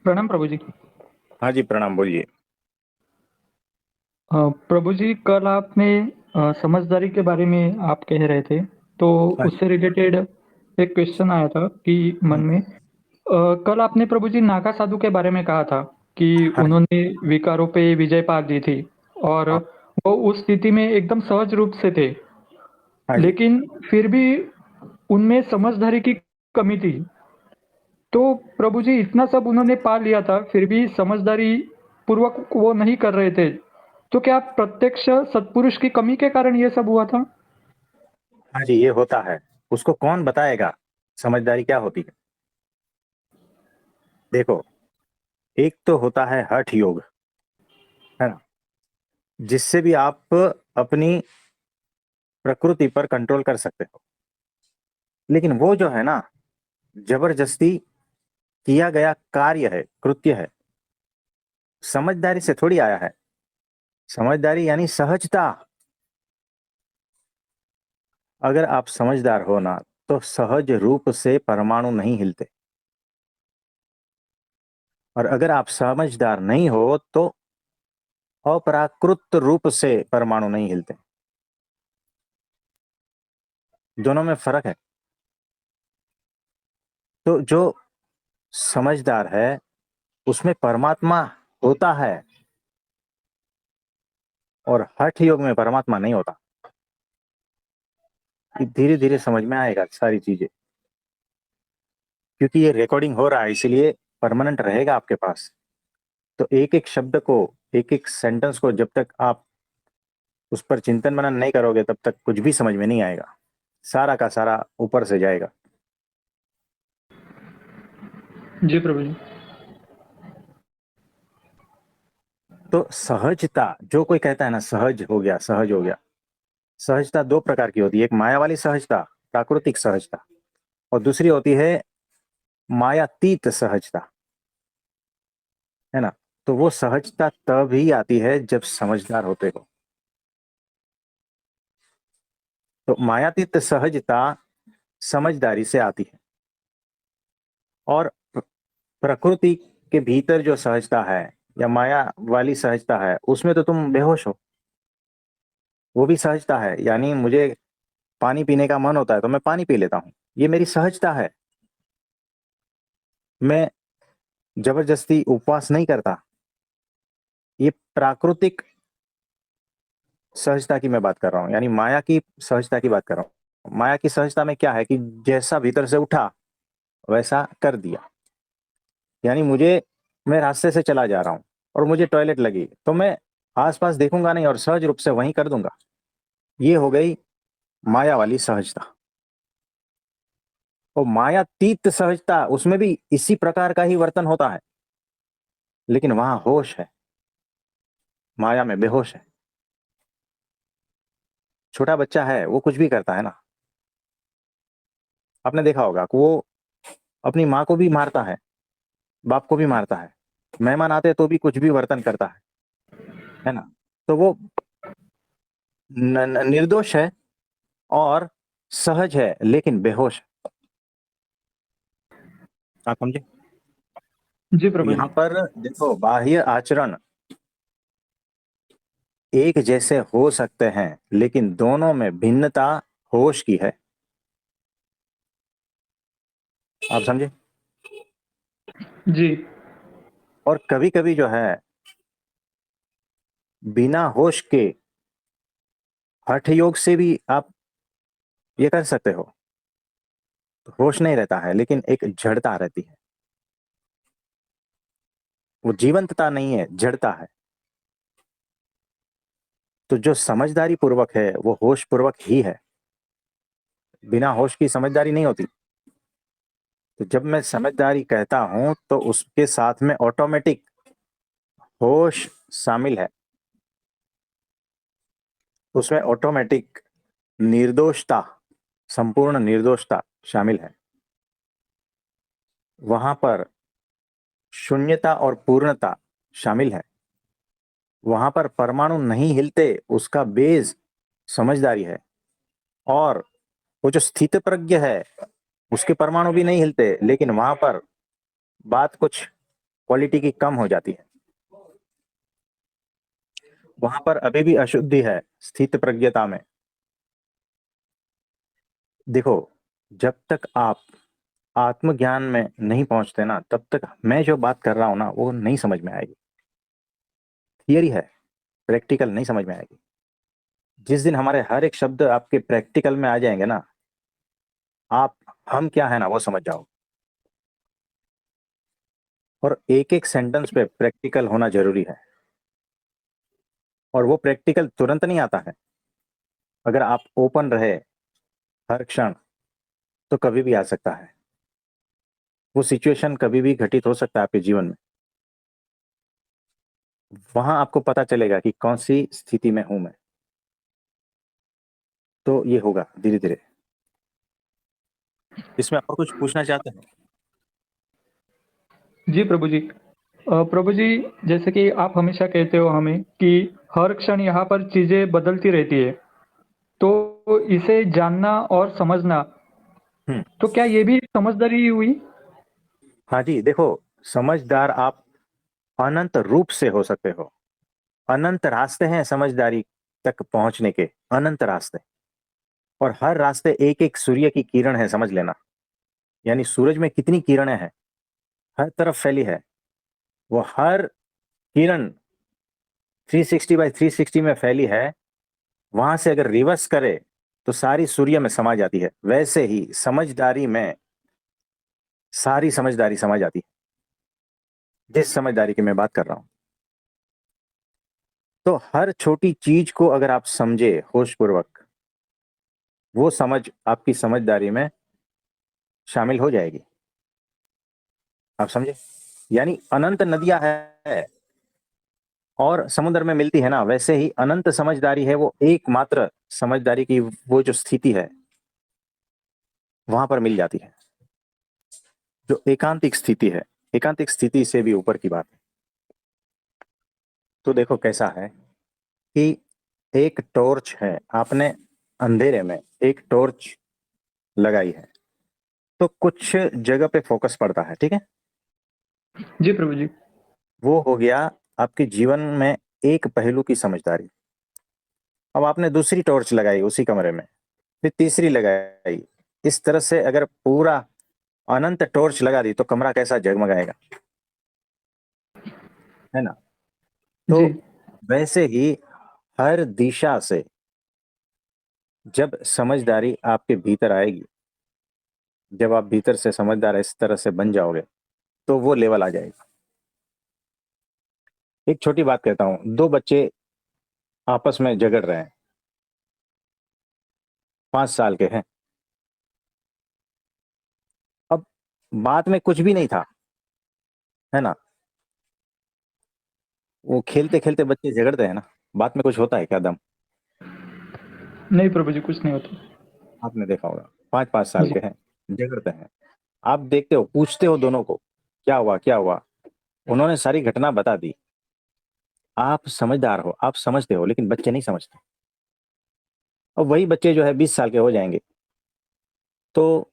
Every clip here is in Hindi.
प्रणाम प्रभु जी। हाँ जी, प्रणाम। बोलिए। प्रभु जी, कल आपने समझदारी के बारे में आप कह रहे थे, तो हाँ जी। उससे रिलेटेड एक क्वेश्चन आया था कि मन हम्म। में कल आपने प्रभु जी नागा साधु के बारे में कहा था कि हाँ जी। उन्होंने विकारों पे विजय पा ली थी और हाँ। वो उस स्थिति में एकदम सहज रूप से थे, हाँ जी। लेकिन फिर भी उनमें समझदारी की कमी थी। तो प्रभु जी, इतना सब उन्होंने पा लिया था, फिर भी समझदारी पूर्वक वो नहीं कर रहे थे। तो क्या प्रत्यक्ष सत्पुरुष की कमी के कारण ये सब हुआ था? हाँ जी, ये होता है। उसको कौन बताएगा समझदारी क्या होती है? देखो, एक तो होता है हठ योग, है ना, जिससे भी आप अपनी प्रकृति पर कंट्रोल कर सकते हो। लेकिन वो जो है ना, जबरदस्ती किया गया कार्य है, कृत्य है। समझदारी से थोड़ी आया है। समझदारी यानी सहजता। अगर आप समझदार हो ना, तो सहज रूप से परमाणु नहीं हिलते। और अगर आप समझदार नहीं हो तो अप्राकृत रूप से परमाणु नहीं हिलते। दोनों में फर्क है। तो जो समझदार है उसमें परमात्मा होता है, और हठ योग में परमात्मा नहीं होता। धीरे धीरे समझ में आएगा सारी चीजें, क्योंकि ये रिकॉर्डिंग हो रहा है, इसलिए परमानेंट रहेगा आपके पास। तो एक एक शब्द को, एक एक सेंटेंस को जब तक आप उस पर चिंतन मनन नहीं करोगे, तब तक कुछ भी समझ में नहीं आएगा। सारा का सारा ऊपर से जाएगा। जी प्रभु जी। तो सहजता, जो कोई कहता है ना सहज हो गया, सहज हो गया, सहजता दो प्रकार की होती है। एक माया वाली सहजता, प्राकृतिक सहजता, और दूसरी होती है मायातीत सहजता, है ना। तो वो सहजता तभी आती है जब समझदार होते हो। तो मायातीत सहजता समझदारी से आती है। और प्रकृति के भीतर जो सहजता है, या माया वाली सहजता है, उसमें तो तुम बेहोश हो। वो भी सहजता है, यानी मुझे पानी पीने का मन होता है तो मैं पानी पी लेता हूँ, ये मेरी सहजता है। मैं जबरदस्ती उपवास नहीं करता। ये प्राकृतिक सहजता की मैं बात कर रहा हूँ, यानी माया की सहजता की बात कर रहा हूँ। माया की सहजता में क्या है कि जैसा भीतर से उठा वैसा कर दिया। यानी मैं रास्ते से चला जा रहा हूँ और मुझे टॉयलेट लगी, तो मैं आसपास देखूंगा नहीं और सहज रूप से वहीं कर दूंगा। ये हो गई माया वाली सहजता। और मायातीत सहजता, उसमें भी इसी प्रकार का ही वर्तन होता है, लेकिन वहां होश है, माया में बेहोश है। छोटा बच्चा है, वो कुछ भी करता है ना। आपने देखा होगा कि वो अपनी माँ को भी मारता है, बाप को भी मारता है, मेहमान आते तो भी कुछ भी वर्तन करता है ना। तो वो निर्दोष है और सहज है, लेकिन बेहोश है। आप समझे? जी तो प्रभु जी। यहाँ पर देखो, बाह्य आचरण एक जैसे हो सकते हैं, लेकिन दोनों में भिन्नता होश की है। आप समझे? जी। और कभी कभी जो है, बिना होश के हठ योग से भी आप ये कर सकते हो। तो होश नहीं रहता है, लेकिन एक जड़ता रहती है। वो जीवंतता नहीं है, जड़ता है। तो जो समझदारी पूर्वक है वो होश पूर्वक ही है। बिना होश की समझदारी नहीं होती। तो जब मैं समझदारी कहता हूं तो उसके साथ में ऑटोमेटिक होश शामिल है। उसमें ऑटोमेटिक निर्दोषता, संपूर्ण निर्दोषता शामिल है। वहां पर शून्यता और पूर्णता शामिल है। वहां पर परमाणु नहीं हिलते, उसका बेस समझदारी है। और वो जो स्थित प्रज्ञ है, उसके परमाणु भी नहीं हिलते, लेकिन वहां पर बात कुछ क्वालिटी की कम हो जाती है। वहां पर अभी भी अशुद्धि है स्थित प्रज्ञता में। देखो, जब तक आप आत्मज्ञान में नहीं पहुंचते ना, तब तक मैं जो बात कर रहा हूं ना वो नहीं समझ में आएगी। थियरी है, प्रैक्टिकल नहीं समझ में आएगी। जिस दिन हमारे हर एक शब्द आपके प्रैक्टिकल में आ जाएंगे ना, आप हम क्या है ना वो समझ जाओ। और एक एक सेंटेंस पे प्रैक्टिकल होना जरूरी है। और वो प्रैक्टिकल तुरंत नहीं आता है। अगर आप ओपन रहे हर क्षण, तो कभी भी आ सकता है। वो सिचुएशन कभी भी घटित हो सकता है आपके जीवन में। वहां आपको पता चलेगा कि कौन सी स्थिति में हूं मैं। तो ये होगा धीरे धीरे। इसमें और कुछ पूछना चाहते हैं? जी प्रभु जी। प्रभु जी, जैसे कि आप हमेशा कहते हो हमें कि हर क्षण यहाँ पर चीजें बदलती रहती है, तो इसे जानना और समझना, हम्म। तो क्या ये भी समझदारी ही हुई? हाँ जी, देखो, समझदार आप अनंत रूप से हो सकते हो। अनंत रास्ते हैं समझदारी तक पहुंचने के, अनंत रास्ते। और हर रास्ते एक एक सूर्य की किरण है, समझ लेना। यानी सूरज में कितनी किरणें हैं, हर तरफ फैली है। वो हर किरण 360 बाय 360 में फैली है। वहां से अगर रिवर्स करे तो सारी सूर्य में समा जाती है। वैसे ही समझदारी में सारी समझदारी समा जाती है, जिस समझदारी की मैं बात कर रहा हूं। तो हर छोटी चीज को अगर आप समझे होश पूर्वक, वो समझ आपकी समझदारी में शामिल हो जाएगी। आप समझे? यानी अनंत नदियां है और समुद्र में मिलती है ना, वैसे ही अनंत समझदारी है, वो एकमात्र समझदारी की वो जो स्थिति है वहां पर मिल जाती है, जो एकांतिक स्थिति है। एकांतिक स्थिति से भी ऊपर की बात है। तो देखो कैसा है कि एक टॉर्च है, आपने अंधेरे में एक टॉर्च लगाई है, तो कुछ जगह पे फोकस पड़ता है, ठीक है। जी प्रभु जी। वो हो गया आपके जीवन में एक पहलू की समझदारी। अब आपने दूसरी टॉर्च लगाई उसी कमरे में, फिर तीसरी लगाई। इस तरह से अगर पूरा अनंत टॉर्च लगा दी तो कमरा कैसा जगमगाएगा, है ना। तो जी। वैसे ही हर दिशा से जब समझदारी आपके भीतर आएगी, जब आप भीतर से समझदार इस तरह से बन जाओगे, तो वो लेवल आ जाएगा। एक छोटी बात कहता हूं, दो बच्चे आपस में झगड़ रहे हैं, 5 साल के हैं। अब बात में कुछ भी नहीं था, है ना। वो खेलते खेलते बच्चे झगड़ते हैं ना, बात में कुछ होता है क्या दम? नहीं प्रभु जी, कुछ नहीं होता। आपने देखा होगा, 5 5 साल जी। के हैं, झगड़ते हैं। आप देखते हो, पूछते हो दोनों को, क्या हुआ क्या हुआ। उन्होंने सारी घटना बता दी। आप समझदार हो, आप समझते हो, लेकिन बच्चे नहीं समझते। और वही बच्चे जो है 20 साल के हो जाएंगे, तो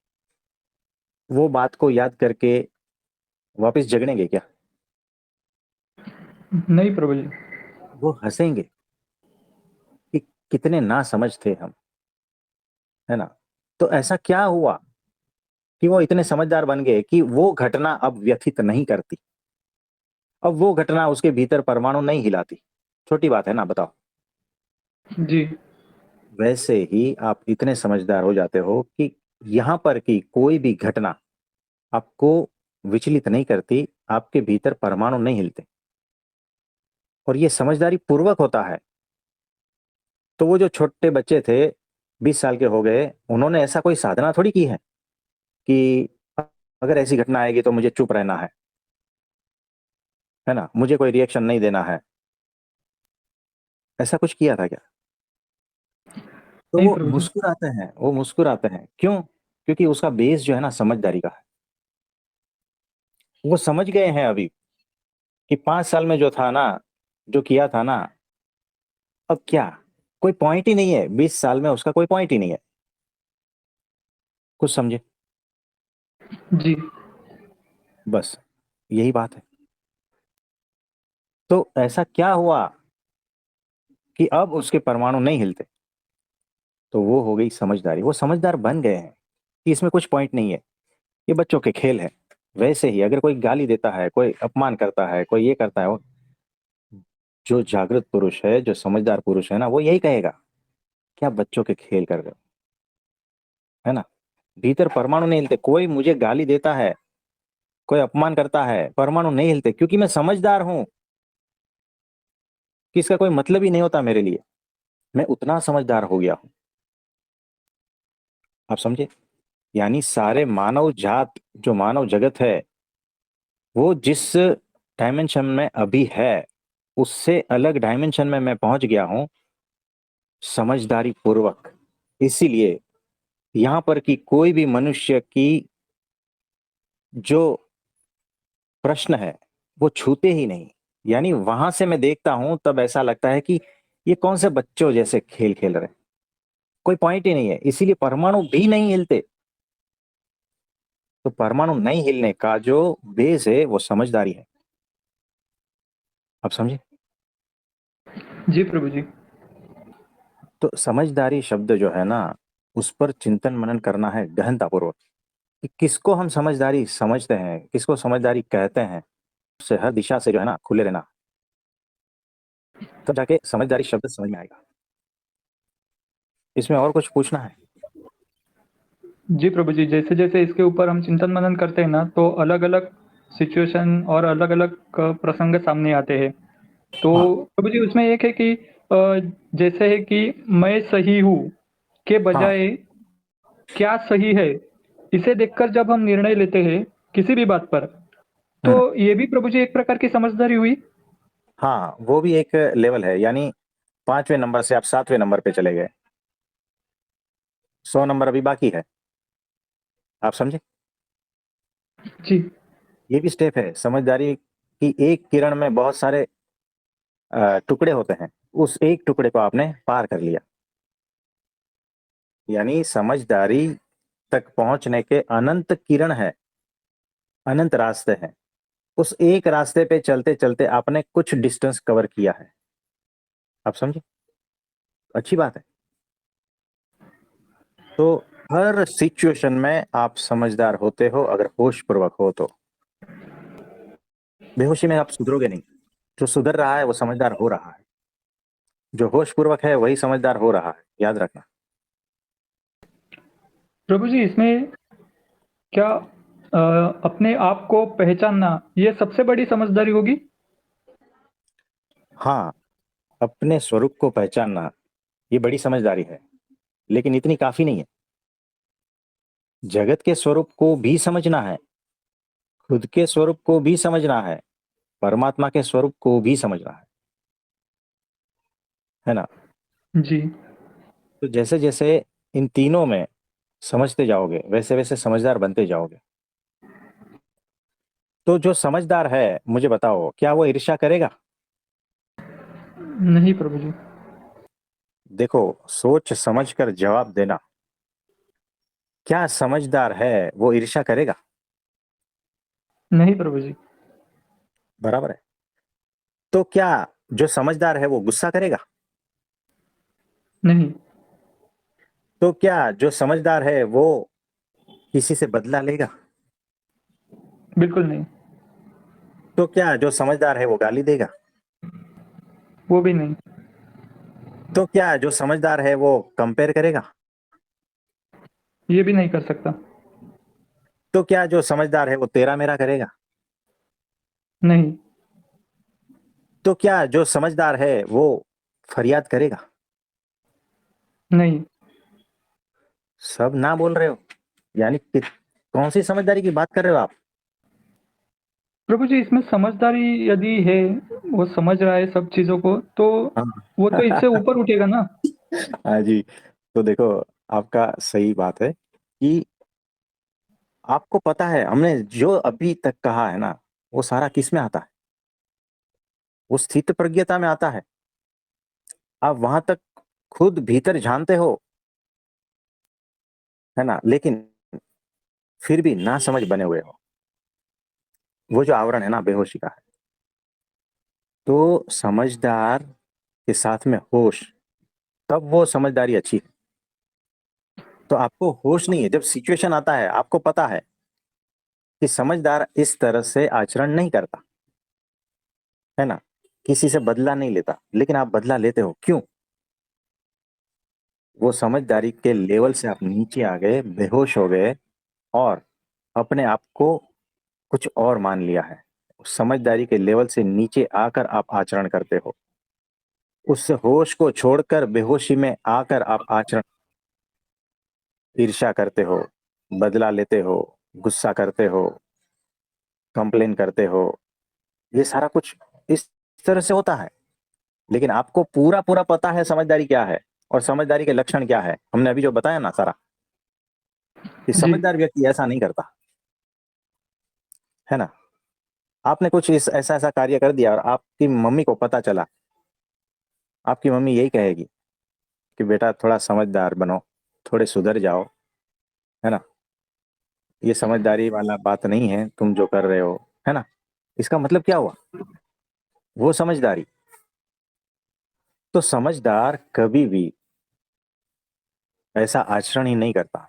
वो बात को याद करके वापस झगड़ेंगे क्या? नहीं प्रभु जी। वो हंसेंगे कि कितने ना समझ थे हम, है ना। तो ऐसा क्या हुआ कि वो इतने समझदार बन गए कि वो घटना अब व्यथित नहीं करती। अब वो घटना उसके भीतर परमाणु नहीं हिलाती। छोटी बात है ना, बताओ। जी। वैसे ही आप इतने समझदार हो जाते हो कि यहां पर की कोई भी घटना आपको विचलित नहीं करती, आपके भीतर परमाणु नहीं हिलते। और ये समझदारी पूर्वक होता है। तो वो जो छोटे बच्चे थे, 20 साल के हो गए, उन्होंने ऐसा कोई साधना थोड़ी की है कि अगर ऐसी घटना आएगी तो मुझे चुप रहना है ना, मुझे कोई रिएक्शन नहीं देना है। ऐसा कुछ किया था क्या? तो नहीं वो प्रभु जी। मुस्कुराते हैं, वो मुस्कुराते हैं क्यों? क्योंकि उसका बेस जो है ना समझदारी का है। वो समझ गए हैं अभी कि 5 साल में जो था ना, जो किया था ना, अब क्या, कोई पॉइंट ही नहीं है। 20 साल में उसका कोई पॉइंट ही नहीं है। कुछ समझे? जी। बस यही बात है। तो ऐसा क्या हुआ कि अब उसके परमाणु नहीं हिलते? तो वो हो गई समझदारी। वो समझदार बन गए हैं कि इसमें कुछ पॉइंट नहीं है, ये बच्चों के खेल है। वैसे ही अगर कोई गाली देता है, कोई अपमान करता है, कोई ये करता है, वो जो जागृत पुरुष है, जो समझदार पुरुष है ना, वो यही कहेगा क्या बच्चों के खेल कर रहे हो, है ना। भीतर परमाणु नहीं हिलते। कोई मुझे गाली देता है, कोई अपमान करता है, परमाणु नहीं हिलते, क्योंकि मैं समझदार हूं कि इसका कोई मतलब ही नहीं होता मेरे लिए। मैं उतना समझदार हो गया हूं। आप समझे? यानी सारे मानव जात, जो मानव जगत है, वो जिस डायमेंशन में अभी है, उससे अलग डायमेंशन में मैं पहुंच गया हूं समझदारी पूर्वक। इसीलिए यहां पर कि कोई भी मनुष्य की जो प्रश्न है वो छूते ही नहीं। यानी वहां से मैं देखता हूं तब ऐसा लगता है कि ये कौन से बच्चों जैसे खेल खेल रहे हैं, कोई पॉइंट ही नहीं है। इसीलिए परमाणु भी नहीं हिलते। तो परमाणु नहीं हिलने का जो बेस है वो समझदारी है। आप समझे? जी प्रभु जी। तो समझदारी शब्द जो है ना, उस पर चिंतन मनन करना है गहनतापूर्वक कि किसको हम समझदारी समझते हैं, किसको समझदारी कहते हैं। उससे हर दिशा से जो है ना खुले रहना, तब जाके समझदारी शब्द समझ में आएगा। इसमें और कुछ पूछना है? जी प्रभु जी, जैसे-जैसे इसके ऊपर हम चिंतन मनन करते हैं ना, तो अलग-अलग सिचुएशन और अलग-अलग प्रसंग सामने आते हैं। तो हाँ। प्रभु जी उसमें एक है कि जैसे है कि मैं सही हूँ के हाँ। बजाय क्या सही है, इसे देखकर जब हम निर्णय लेते हैं किसी भी बात पर, हम्म। तो ये भी प्रभु जी एक प्रकार की समझदारी हुई? हाँ, वो भी एक लेवल है। यानी 5वें नंबर से आप 7वें नंबर पे चले गए। 100 नंबर अभी बाकी है। आप समझे? जी, ये भी स्टेप है समझदारी की। एक किरण में बहुत सारे टुकड़े होते हैं, उस एक टुकड़े को आपने पार कर लिया। यानी समझदारी तक पहुंचने के अनंत किरण है, अनंत रास्ते हैं। उस एक रास्ते पे चलते चलते आपने कुछ डिस्टेंस कवर किया है। आप समझे? अच्छी बात है। तो हर सिचुएशन में आप समझदार होते हो अगर होश पूर्वक हो तो। बेहोशी में आप सुधरोगे नहीं। जो सुधर रहा है वो समझदार हो रहा है, जो होश पूर्वक है वही समझदार हो रहा है, याद रखना। प्रभु जी इसमें क्या अपने आप को पहचानना, ये सबसे बड़ी समझदारी होगी? हाँ, अपने स्वरूप को पहचानना ये बड़ी समझदारी है, लेकिन इतनी काफी नहीं है। जगत के स्वरूप को भी समझना है, खुद के स्वरूप को भी समझना है, परमात्मा के स्वरूप को भी समझना है ना। जी, तो जैसे जैसे इन तीनों में समझते जाओगे वैसे वैसे समझदार बनते जाओगे। तो जो समझदार है, मुझे बताओ, क्या वो ईर्ष्या करेगा? नहीं प्रभु जी। देखो, सोच समझ कर जवाब देना। क्या समझदार है वो ईर्ष्या करेगा? नहीं प्रभु जी। बराबर है। तो क्या जो समझदार है वो गुस्सा करेगा? नहीं, तो क्या जो समझदार है वो किसी से बदला लेगा? बिल्कुल नहीं, तो क्या जो समझदार है वो गाली देगा? वो भी नहीं, तो क्या जो समझदार है वो कंपेयर करेगा? ये भी नहीं कर सकता। तो क्या जो समझदार है वो तेरा मेरा करेगा? नहीं, तो क्या जो समझदार है वो फरियाद करेगा? नहीं, सब ना बोल रहे हो? यानी कौन सी समझदारी की बात कर रहे हो आप? प्रभु जी इसमें समझदारी यदि है, वो समझ रहा है सब चीज़ों को, तो वो तो इससे हाँ। ऊपर उठेगा ना? हाँ जी। तो देखो, आपका सही बात है कि आपको पता है हमने जो अभी तक कहा है ना, वो सारा किस में आता है? वो स्थित प्रज्ञता में आता है। आप वहां तक खुद भीतर जानते हो, है ना, लेकिन फिर भी ना समझ बने हुए हो। वो जो आवरण है ना बेहोशी का है, तो समझदार के साथ में होश, तब वो समझदारी अच्छी है। तो आपको होश नहीं है, जब सिचुएशन आता है आपको पता है कि समझदार इस तरह से आचरण नहीं करता, है ना, किसी से बदला नहीं लेता, लेकिन आप बदला लेते हो, क्यों? वो समझदारी के लेवल से आप नीचे आ गए, बेहोश हो गए, और अपने आप को कुछ और मान लिया है। समझदारी के लेवल से नीचे आकर आप आचरण करते हो, उस होश को छोड़कर बेहोशी में आकर आप आचरण, ईर्ष्या करते हो, बदला लेते हो, गुस्सा करते हो, कंप्लेन करते हो, ये सारा कुछ इस तरह से होता है। लेकिन आपको पूरा पूरा पता है समझदारी क्या है और समझदारी के लक्षण क्या है, हमने अभी जो बताया ना सारा, कि जी समझदार व्यक्ति ऐसा नहीं करता, है ना। आपने कुछ इस ऐसा ऐसा कार्य कर दिया और आपकी मम्मी को पता चला, आपकी मम्मी यही कहेगी कि बेटा थोड़ा समझदार बनो, थोड़े सुधर जाओ, है ना, ये समझदारी वाला बात नहीं है तुम जो कर रहे हो, है ना। इसका मतलब क्या हुआ? वो समझदारी। तो समझदार कभी भी ऐसा आचरण ही नहीं करता।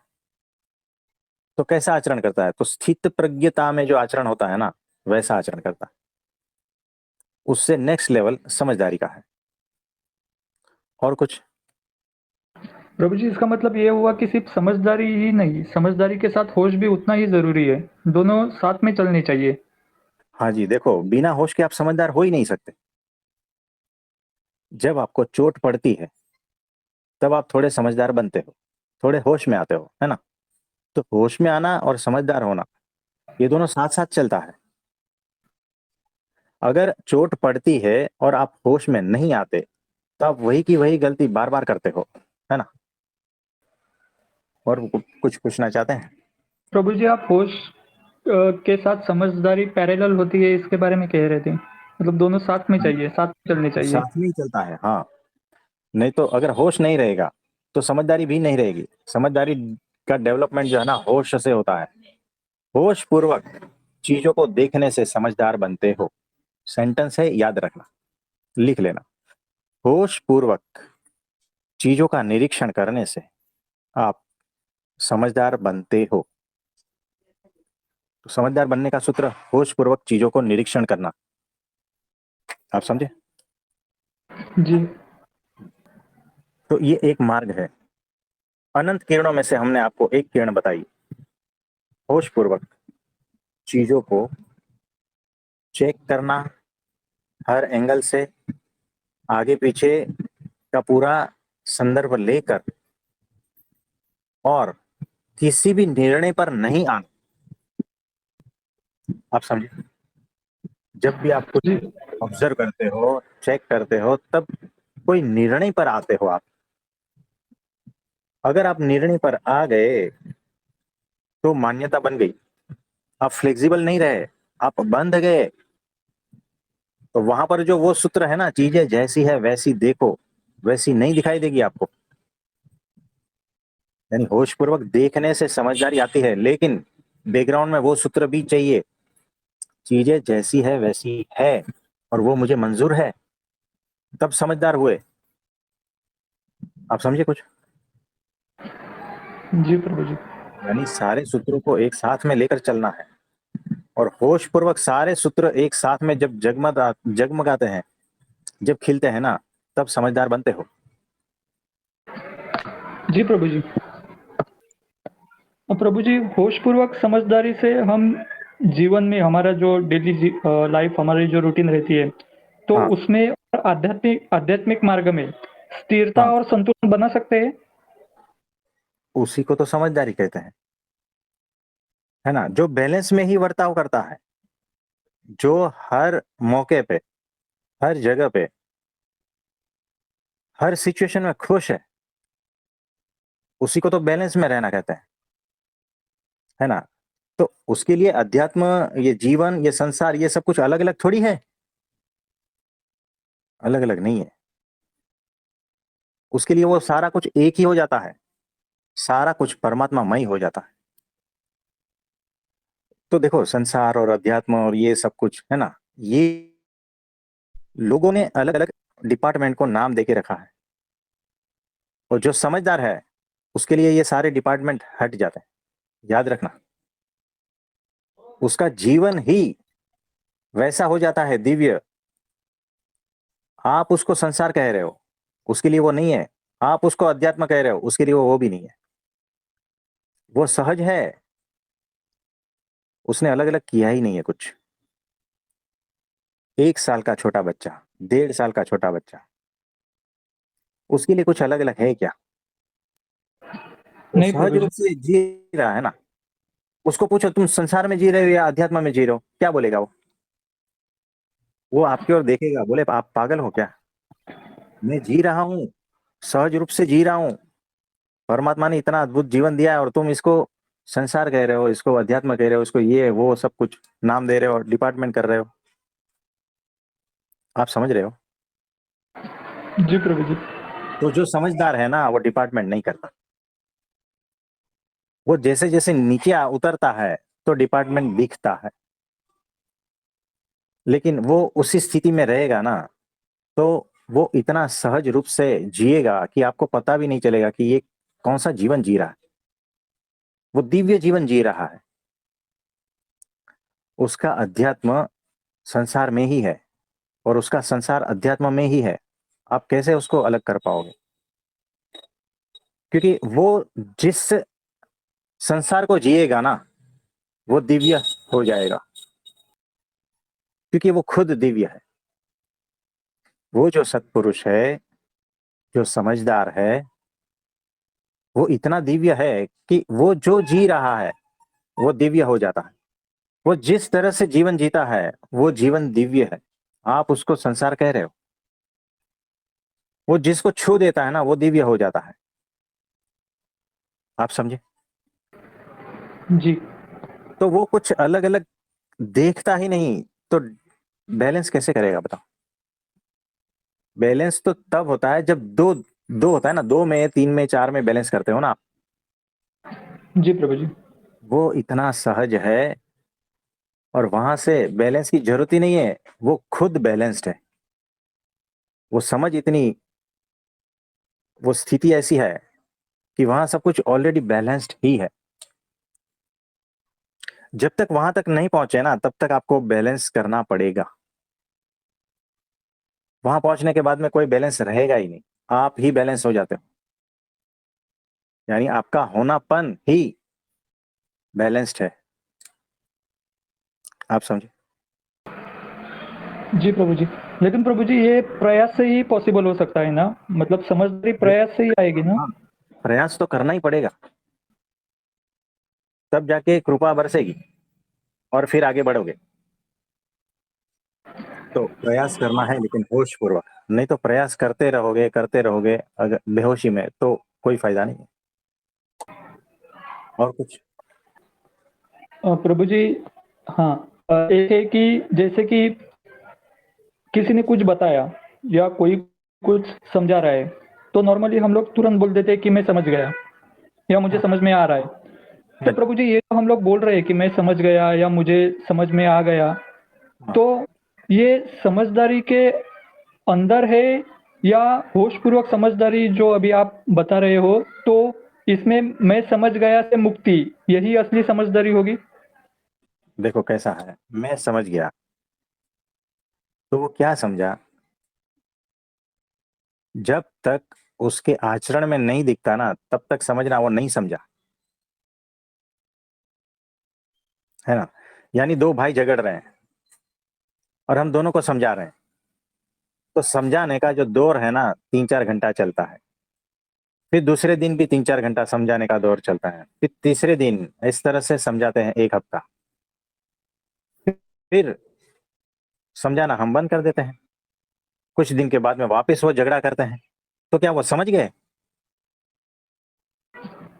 तो कैसा आचरण करता है? तो स्थित प्रज्ञता में जो आचरण होता है ना, वैसा आचरण करता है। उससे नेक्स्ट लेवल समझदारी का है। और कुछ? प्रभु जी, इसका मतलब ये हुआ कि सिर्फ समझदारी ही नहीं, समझदारी के साथ होश भी उतना ही जरूरी है। दोनों साथ में चलने चाहिए। हाँ जी, देखो, बिना होश के आप समझदार हो ही नहीं सकते। जब आपको चोट पड़ती है तब आप थोड़े समझदार बनते हो, थोड़े होश में आते हो, है ना। तो होश में आना और समझदार होना, ये दोनों साथ साथ चलता है। अगर चोट पड़ती है और आप होश में नहीं आते, तो आप वही की वही गलती बार बार करते हो, है ना। और कुछ पूछना चाहते हैं? प्रभु जी, आप होश के साथ समझदारी पैरेलल होती है, इसके बारे में कह रहे थे। मतलब दोनों साथ में चाहिए, साथ में चलने चाहिए। साथ में ही चलता है, हाँ। नहीं तो अगर होश नहीं रहेगा तो समझदारी भी नहीं रहेगी। समझदारी का डेवलपमेंट जो है ना, होश से होता है। होश पूर्वक चीजों को देखने से समझदार बनते हो। सेंटेंस है, याद रखना, लिख लेना। होश पूर्वक चीजों का निरीक्षण करने से आप समझदार बनते हो। तो समझदार बनने का सूत्र, होश पूर्वक चीजों को निरीक्षण करना। आप समझे? जी तो ये एक मार्ग है। अनंत किरणों में से हमने आपको एक किरण बताई। होश पूर्वक चीजों को चेक करना, हर एंगल से, आगे पीछे का पूरा संदर्भ लेकर, और किसी भी निर्णय पर नहीं आना। आप समझे? जब भी आप कुछ जी ऑब्जर्व करते हो, चेक करते हो, तब कोई निर्णय पर आते हो आप। अगर आप निर्णय पर आ गए तो मान्यता बन गई, आप फ्लेक्सिबल नहीं रहे, आप बंध गए। तो वहां पर जो वो सूत्र है ना, चीजें जैसी है वैसी देखो, वैसी नहीं दिखाई देगी आपको। यानी होशपूर्वक देखने से समझदारी आती है, लेकिन बैकग्राउंड में वो सूत्र भी चाहिए, चीजें जैसी है वैसी है और वो मुझे मंजूर है, तब समझदार हुए। आप समझे कुछ? जी प्रभु जी। यानी सारे सूत्रों को एक साथ में लेकर चलना है, और होश पूर्वक सारे सूत्र एक साथ में जब जगमगाते हैं, जब खिलते हैं ना, तब समझदार बनते हो। जी प्रभु जी। प्रभु जी, होशपूर्वक समझदारी से हम जीवन में हमारा जो डेली लाइफ, हमारी जो रूटीन रहती है, तो हाँ, उसमें आध्यात्मिक आध्यात्मिक मार्ग में स्थिरता हाँ, और संतुलन बना सकते हैं। उसी को तो समझदारी कहते हैं, है ना। जो बैलेंस में ही बर्ताव करता है, जो हर मौके पे, हर जगह पे, हर सिचुएशन में खुश है, उसी को तो बैलेंस में रहना कहते हैं, है ना। तो उसके लिए अध्यात्म, ये जीवन, ये संसार, ये सब कुछ अलग अलग थोड़ी है, अलग अलग नहीं है। उसके लिए वो सारा कुछ एक ही हो जाता है, सारा कुछ परमात्मामय हो जाता है। तो देखो, संसार और अध्यात्म और ये सब कुछ है ना, ये लोगों ने अलग अलग डिपार्टमेंट को नाम देके रखा है, और जो समझदार है उसके लिए ये सारे डिपार्टमेंट हट जाते हैं। याद रखना, उसका जीवन ही वैसा हो जाता है, दिव्य। आप उसको संसार कह रहे हो, उसके लिए वो नहीं है। आप उसको अध्यात्म कह रहे हो, उसके लिए वो भी नहीं है। वो सहज है, उसने अलग अलग किया ही नहीं है कुछ। 1 साल का छोटा बच्चा, 1.5 साल का छोटा बच्चा, उसके लिए कुछ अलग अलग है क्या? वो नहीं सहज प्रभु जी। रूप से जी रहा है ना। उसको पूछो तुम संसार में जी रहे हो या अध्यात्म में जी रहे हो, क्या बोलेगा वो आपकी ओर देखेगा, बोले आप पागल हो क्या? मैं जी रहा हूँ, सहज रूप से जी रहा हूँ। परमात्मा ने इतना अद्भुत जीवन दिया है और तुम इसको संसार कह रहे हो, इसको अध्यात्म कह रहे हो, इसको ये वो सब कुछ नाम दे रहे हो, डिपार्टमेंट कर रहे हो। आप समझ रहे हो? जी प्रभु जी। तो जो समझदार है ना, वो डिपार्टमेंट नहीं करता। वो जैसे जैसे नीचे उतरता है तो डिपार्टमेंट दिखता है, लेकिन वो उसी स्थिति में रहेगा ना, तो वो इतना सहज रूप से जिएगा कि आपको पता भी नहीं चलेगा कि ये कौन सा जीवन जी रहा है। वो दिव्य जीवन जी रहा है। उसका अध्यात्म संसार में ही है और उसका संसार अध्यात्म में ही है। आप कैसे उसको अलग कर पाओगे? क्योंकि वो जिस संसार को जिएगा ना, वो दिव्य हो जाएगा, क्योंकि वो खुद दिव्य है। वो जो सत्पुरुष है, जो समझदार है, वो इतना दिव्य है कि वो जो जी रहा है वो दिव्य हो जाता है। वो जिस तरह से जीवन जीता है वो जीवन दिव्य है। आप उसको संसार कह रहे हो। वो जिसको छू देता है ना, वो दिव्य हो जाता है। आप समझे? जी। तो वो कुछ अलग अलग देखता ही नहीं, तो बैलेंस कैसे करेगा बताओ? बैलेंस तो तब होता है जब दो दो होता है ना, 2 में 3 में 4 में बैलेंस करते हो ना आप। जी प्रभु जी। वो इतना सहज है और वहां से बैलेंस की जरूरत ही नहीं है। वो खुद बैलेंस्ड है। वो समझ इतनी, वो स्थिति ऐसी है कि वहां सब कुछ ऑलरेडी बैलेंस्ड ही है। जब तक वहां तक नहीं पहुंचे ना, तब तक आपको बैलेंस करना पड़ेगा। वहां पहुंचने के बाद में कोई बैलेंस रहेगा ही नहीं। आप ही बैलेंस हो जाते हो, यानी आपका होनापन ही बैलेंस्ड है। आप समझे? जी प्रभु जी। लेकिन प्रभु जी ये प्रयास से ही पॉसिबल हो सकता है ना? मतलब समझदारी प्रयास से ही आएगी ना? हाँ, प्रयास तो करना ही पड़ेगा, तब जाके कृपा बरसेगी और फिर आगे बढ़ोगे। तो प्रयास करना है, लेकिन होश पूर्वक। नहीं तो प्रयास करते रहोगे अगर बेहोशी में, तो कोई फायदा नहीं है। और कुछ? प्रभु जी। हाँ। एक है कि जैसे कि किसी ने कुछ बताया या कोई कुछ समझा रहा है, तो नॉर्मली हम लोग तुरंत बोल देते हैं कि मैं समझ गया या मुझे हाँ, समझ में आ रहा है। तो हाँ, प्रभु जी ये तो हम लोग बोल रहे हैं कि मैं समझ गया या मुझे समझ में आ गया, हाँ। तो ये समझदारी के अंदर है या होशपूर्वक समझदारी जो अभी आप बता रहे हो, तो इसमें मैं समझ गया से मुक्ति यही असली समझदारी होगी? देखो कैसा है, मैं समझ गया तो वो क्या समझा? जब तक उसके आचरण में नहीं दिखता ना, तब तक समझना वो नहीं समझा, है ना। यानी 2 भाई झगड़ रहे हैं और हम दोनों को समझा रहे हैं, तो समझाने का जो दौर है ना, 3-4 घंटा चलता है। फिर दूसरे दिन भी 3-4 घंटा समझाने का दौर चलता है। फिर तीसरे दिन इस तरह से समझाते हैं 1 हफ्ता। फिर समझाना हम बंद कर देते हैं। कुछ दिन के बाद में वापस वो झगड़ा करते हैं। तो क्या वो समझ गए?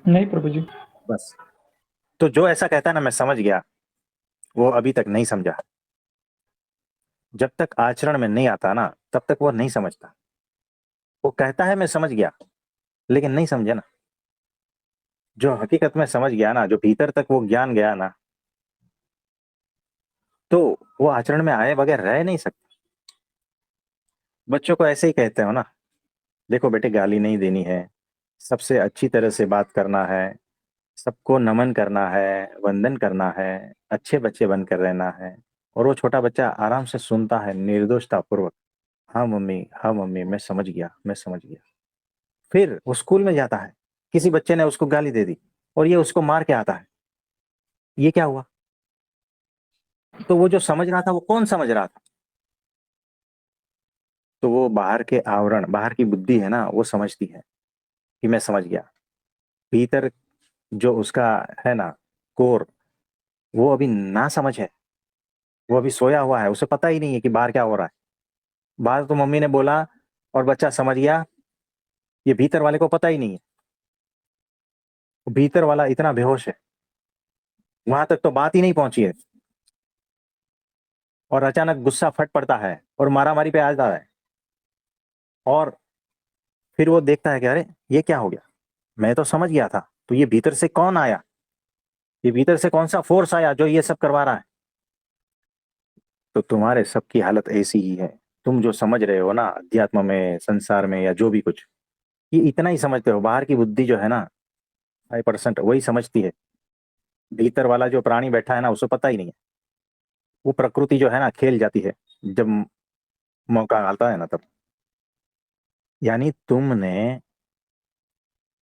नहीं प्रभु जी। बस। तो जो ऐसा कहता है ना मैं समझ गया, वो अभी तक नहीं समझा। जब तक आचरण में नहीं आता ना, तब तक वो नहीं समझता। वो कहता है मैं समझ गया, लेकिन नहीं समझे ना। जो हकीकत में समझ गया ना, जो भीतर तक वो ज्ञान गया ना, तो वो आचरण में आए बगैर रह नहीं सकता। बच्चों को ऐसे ही कहते हो ना, देखो बेटे गाली नहीं देनी है, सबसे अच्छी तरह से बात करना है, सबको नमन करना है, वंदन करना है, अच्छे बच्चे बनकर रहना है। और वो छोटा बच्चा आराम से सुनता है निर्दोषता पूर्वक, हाँ मम्मी, हाँ मम्मी, मैं समझ गया, मैं समझ गया। फिर वो स्कूल में जाता है, किसी बच्चे ने उसको गाली दे दी और ये उसको मार के आता है, ये क्या हुआ? तो वो जो समझ रहा था वो कौन समझ रहा था? तो वो बाहर के आवरण, बाहर की बुद्धि है ना, वो समझती है कि मैं समझ गया। भीतर जो उसका है ना, कोर, वो अभी ना समझ है, वो अभी सोया हुआ है, उसे पता ही नहीं है कि बाहर क्या हो रहा है। बाहर तो मम्मी ने बोला और बच्चा समझ गया, ये भीतर वाले को पता ही नहीं है। भीतर वाला इतना बेहोश है, वहां तक तो बात ही नहीं पहुंची है, और अचानक गुस्सा फट पड़ता है और मारामारी पे आ जाता है। और फिर वो देखता है कि अरे ये क्या हो गया, मैं तो समझ गया था, तो ये भीतर से कौन आया, ये भीतर से कौन सा फोर्स आया जो ये सब करवा रहा है? तो तुम्हारे सबकी हालत ऐसी ही है। तुम जो समझ रहे हो ना अध्यात्म में, संसार में, या जो भी कुछ, ये इतना ही समझते हो। बाहर की बुद्धि जो है ना, 5% वही समझती है। भीतर वाला जो प्राणी बैठा है ना, उसे पता ही नहीं है। वो प्रकृति जो है ना, खेल जाती है जब मौका आता है ना, तब। यानी तुमने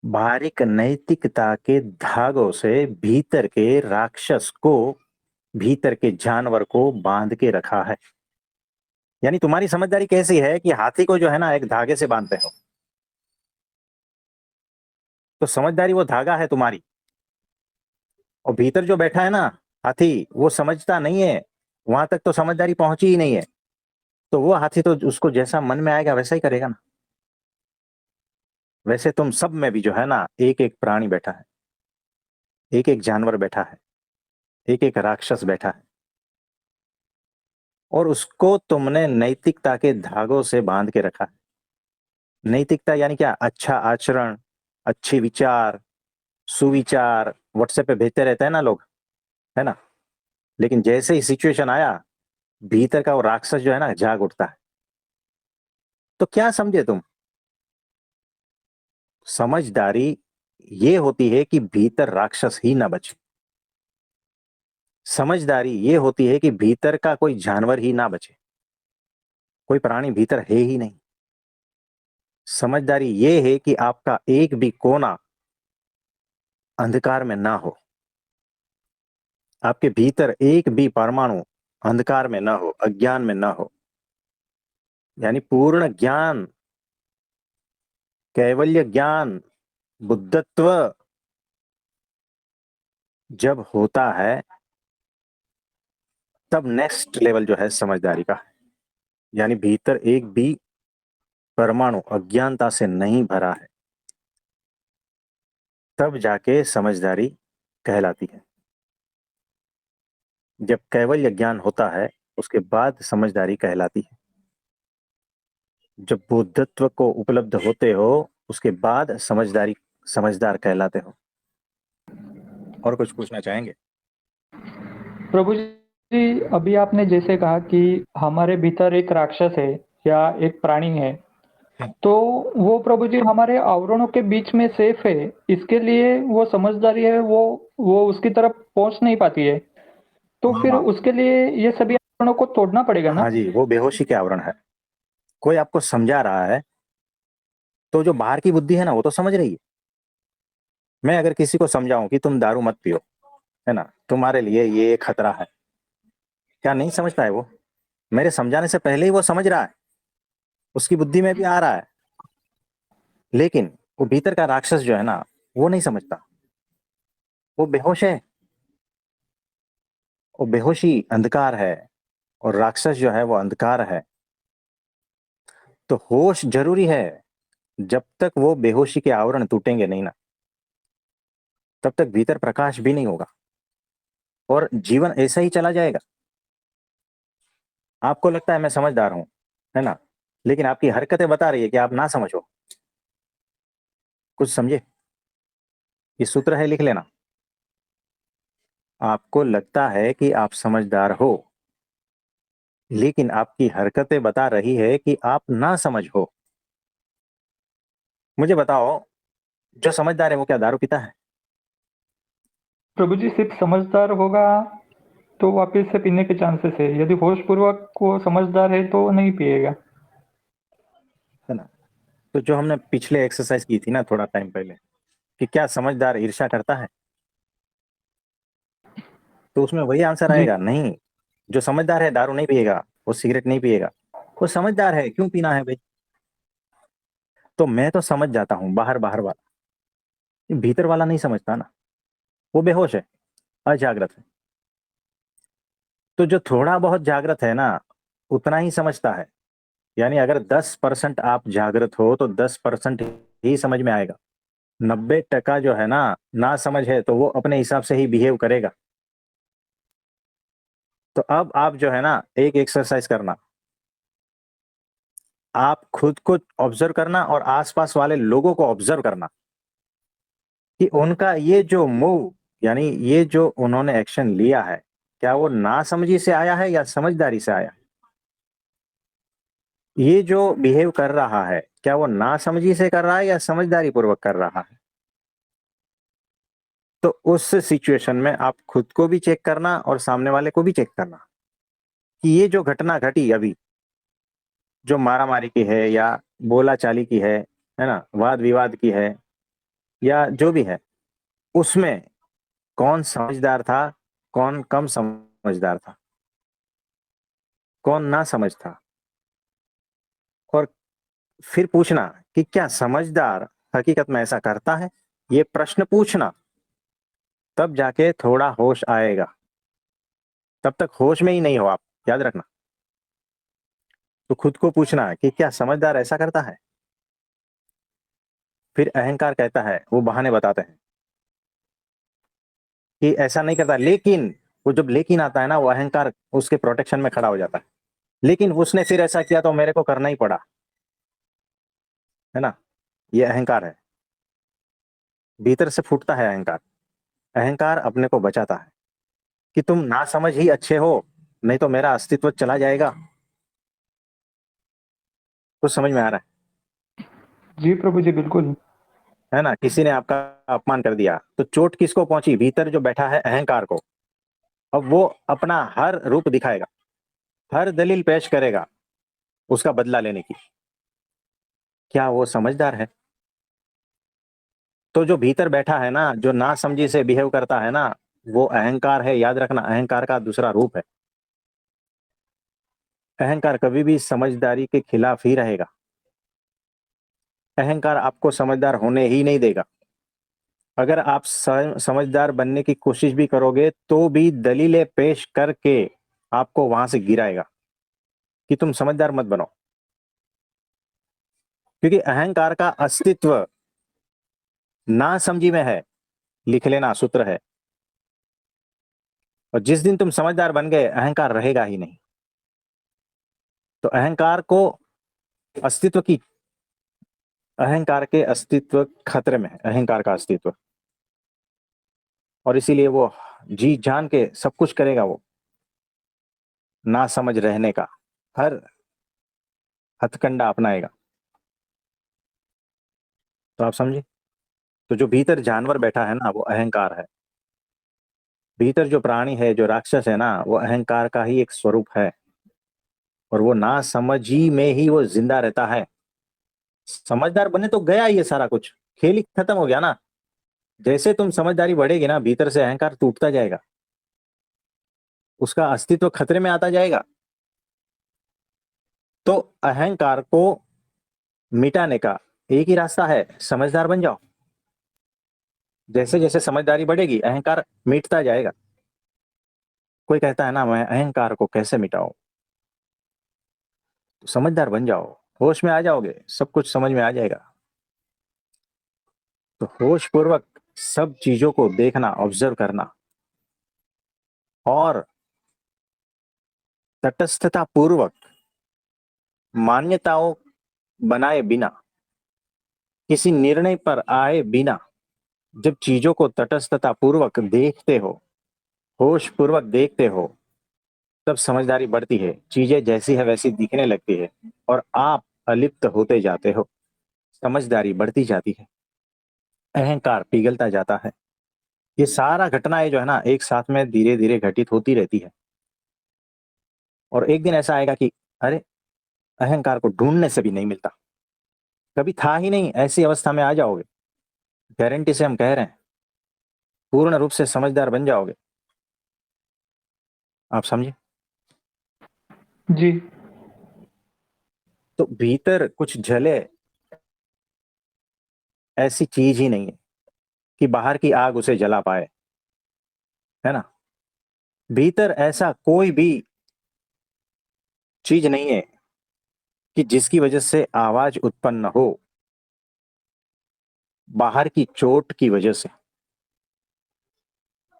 बारीक नैतिकता के धागों से भीतर के राक्षस को, भीतर के जानवर को बांध के रखा है। यानी तुम्हारी समझदारी कैसी है कि हाथी को जो है ना एक धागे से बांधते हो, तो समझदारी वो धागा है तुम्हारी। और भीतर जो बैठा है ना हाथी, वो समझता नहीं है, वहां तक तो समझदारी पहुंची ही नहीं है। तो वो हाथी तो उसको जैसा मन में आएगा वैसा ही करेगा ना। वैसे तुम सब में भी जो है ना एक एक प्राणी बैठा है, एक एक जानवर बैठा है, एक एक राक्षस बैठा है। और उसको तुमने नैतिकता के धागों से बांध के रखा है। नैतिकता यानी क्या? अच्छा आचरण, अच्छे विचार, सुविचार व्हाट्सएप पे भेजते रहते हैं ना लोग, है ना। लेकिन जैसे ही सिचुएशन आया, भीतर का वो राक्षस जो है ना जाग उठता है। तो क्या समझे तुम? समझदारी ये होती है कि भीतर राक्षस ही ना बचे। समझदारी ये होती है कि भीतर का कोई जानवर ही ना बचे, कोई प्राणी भीतर है ही नहीं। समझदारी ये है कि आपका एक भी कोना अंधकार में ना हो, आपके भीतर एक भी परमाणु अंधकार में ना हो, अज्ञान में ना हो। यानी पूर्ण ज्ञान, कैवल्य ज्ञान, बुद्धत्व जब होता है, तब नेक्स्ट लेवल जो है समझदारी का है। यानी भीतर एक भी परमाणु अज्ञानता से नहीं भरा है, तब जाके समझदारी कहलाती है। जब कैवल्य ज्ञान होता है, उसके बाद समझदारी कहलाती है। जब बुद्धत्व को उपलब्ध होते हो, उसके बाद समझदारी, समझदार कहलाते हो। और कुछ पूछना चाहेंगे? प्रभु जी, अभी आपने जैसे कहा कि हमारे भीतर एक राक्षस है या एक प्राणी है, तो वो प्रभु जी हमारे आवरणों के बीच में सेफ है, इसके लिए वो समझदारी है, वो उसकी तरफ पहुंच नहीं पाती है, तो फिर हाँ, उसके लिए ये सभी आवरणों को तोड़ना पड़ेगा ना? हाँ जी, वो बेहोशी के आवरण है। कोई आपको समझा रहा है, तो जो बाहर की बुद्धि है ना वो तो समझ रही है। मैं अगर किसी को समझाऊं कि तुम दारू मत पियो, है ना, तुम्हारे लिए ये खतरा है, क्या नहीं समझता है वो? मेरे समझाने से पहले ही वो समझ रहा है, उसकी बुद्धि में भी आ रहा है। लेकिन वो भीतर का राक्षस जो है ना, वो नहीं समझता, वो बेहोश है। वो बेहोशी अंधकार है, और राक्षस जो है वो अंधकार है। तो होश जरूरी है। जब तक वो बेहोशी के आवरण टूटेंगे नहीं ना, तब तक भीतर प्रकाश भी नहीं होगा, और जीवन ऐसा ही चला जाएगा। आपको लगता है मैं समझदार हूं, है ना, लेकिन आपकी हरकतें बता रही है कि आप ना समझो। कुछ समझे? ये सूत्र है, लिख लेना। आपको लगता है कि आप समझदार हो, लेकिन आपकी हरकतें बता रही है कि आप ना समझ हो। मुझे बताओ, जो समझदार है वो क्या दारू पीता है? प्रभु जी सिर्फ समझदार होगा तो वापस से पीने के चांसेस है, यदि होशपूर्वक वो समझदार है तो नहीं पिएगा। है ना? तो जो हमने पिछले एक्सरसाइज की थी ना थोड़ा टाइम पहले, कि क्या समझदार ईर्ष्या करता है, तो उसमें वही आंसर जी। आएगा, नहीं। जो समझदार है दारू नहीं पिएगा, वो सिगरेट नहीं पिएगा। वो समझदार है, क्यों पीना है भाई? तो मैं तो समझ जाता हूँ बाहर बाहर वाला, भीतर वाला नहीं समझता ना। वो बेहोश है, अजागृत है। तो जो थोड़ा बहुत जागृत है ना, उतना ही समझता है। यानी अगर 10% आप जागृत हो तो 10% ही समझ में आएगा। 90% जो है ना समझ है, तो वो अपने हिसाब से ही बिहेव करेगा। तो अब आप जो है ना, एक एक्सरसाइज करना, आप खुद को ऑब्जर्व करना और आसपास वाले लोगों को ऑब्जर्व करना कि उनका ये जो मूव, यानी ये जो उन्होंने एक्शन लिया है, क्या वो नासमझी से आया है या समझदारी से आया है? ये जो बिहेव कर रहा है, क्या वो नासमझी से कर रहा है या समझदारी पूर्वक कर रहा है? तो उस सिचुएशन में आप खुद को भी चेक करना और सामने वाले को भी चेक करना कि ये जो घटना घटी अभी, जो मारामारी की है या बोलाचाली की है ना, वाद विवाद की है या जो भी है, उसमें कौन समझदार था, कौन कम समझदार था, कौन ना समझ था। और फिर पूछना कि क्या समझदार हकीकत में ऐसा करता है, ये प्रश्न पूछना। तब जाके थोड़ा होश आएगा। तब तक होश में ही नहीं हो आप, याद रखना। तो खुद को पूछना कि क्या समझदार ऐसा करता है। फिर अहंकार कहता है, वो बहाने बताते हैं कि ऐसा नहीं करता, लेकिन वो जब लेकिन आता है ना, वो अहंकार उसके प्रोटेक्शन में खड़ा हो जाता है। लेकिन उसने फिर ऐसा किया तो मेरे को करना ही पड़ा, है ना? ये अहंकार है, भीतर से फूटता है अहंकार। अहंकार अपने को बचाता है कि तुम ना समझ ही अच्छे हो, नहीं तो मेरा अस्तित्व चला जाएगा। कुछ समझ में आ रहा जी प्रभु जी बिल्कुल। है ना? किसी ने आपका अपमान कर दिया तो चोट किसको पहुंची? भीतर जो बैठा है अहंकार को। अब वो अपना हर रूप दिखाएगा, हर दलील पेश करेगा उसका बदला लेने की। क्या वो समझदार है? तो जो भीतर बैठा है ना, जो ना समझी से बिहेव करता है ना, वो अहंकार है। याद रखना, अहंकार का दूसरा रूप है। अहंकार कभी भी समझदारी के खिलाफ ही रहेगा। अहंकार आपको समझदार होने ही नहीं देगा। अगर आप समझदार बनने की कोशिश भी करोगे तो भी दलीलें पेश करके आपको वहां से गिराएगा कि तुम समझदार मत बनो। क्योंकि अहंकार का अस्तित्व ना समझी में है। लिख लेना, सूत्र है। और जिस दिन तुम समझदार बन गए, अहंकार रहेगा ही नहीं। तो अहंकार को अस्तित्व की अहंकार के अस्तित्व खतरे में है, अहंकार का अस्तित्व। और इसीलिए वो जी जान के सब कुछ करेगा, वो ना समझ रहने का हर हथकंडा अपनाएगा। तो आप समझे? तो जो भीतर जानवर बैठा है ना, वो अहंकार है। भीतर जो प्राणी है, जो राक्षस है ना, वो अहंकार का ही एक स्वरूप है। और वो ना समझी में ही वो जिंदा रहता है। समझदार बने तो गया ये सारा कुछ, खेल ही खत्म हो गया ना। जैसे तुम समझदारी बढ़ेगी ना, भीतर से अहंकार टूटता जाएगा, उसका अस्तित्व खतरे में आता जाएगा। तो अहंकार को मिटाने का एक ही रास्ता है, समझदार बन जाओ। जैसे जैसे समझदारी बढ़ेगी, अहंकार मिटता जाएगा। कोई कहता है ना, मैं अहंकार को कैसे मिटाऊं? तो समझदार बन जाओ, होश में आ जाओगे, सब कुछ समझ में आ जाएगा। तो होश पूर्वक सब चीजों को देखना, ऑब्जर्व करना, और तटस्थता पूर्वक मान्यताओं बनाए बिना, किसी निर्णय पर आए बिना, जब चीजों को तटस्थता पूर्वक देखते हो, होश पूर्वक देखते हो, तब समझदारी बढ़ती है, चीजें जैसी है वैसी दिखने लगती है और आप अलिप्त होते जाते हो। समझदारी बढ़ती जाती है, अहंकार पिघलता जाता है। ये सारा घटनाएं जो है ना, एक साथ में धीरे धीरे घटित होती रहती है। और एक दिन ऐसा आएगा कि अरे, अहंकार को ढूंढने से भी नहीं मिलता, कभी था ही नहीं, ऐसी अवस्था में आ जाओगे। गारंटी से हम कह रहे हैं, पूर्ण रूप से समझदार बन जाओगे। आप समझे? जी। तो भीतर कुछ जले, ऐसी चीज ही नहीं है कि बाहर की आग उसे जला पाए, है ना। भीतर ऐसा कोई भी चीज नहीं है कि जिसकी वजह से आवाज उत्पन्न हो, बाहर की चोट की वजह से,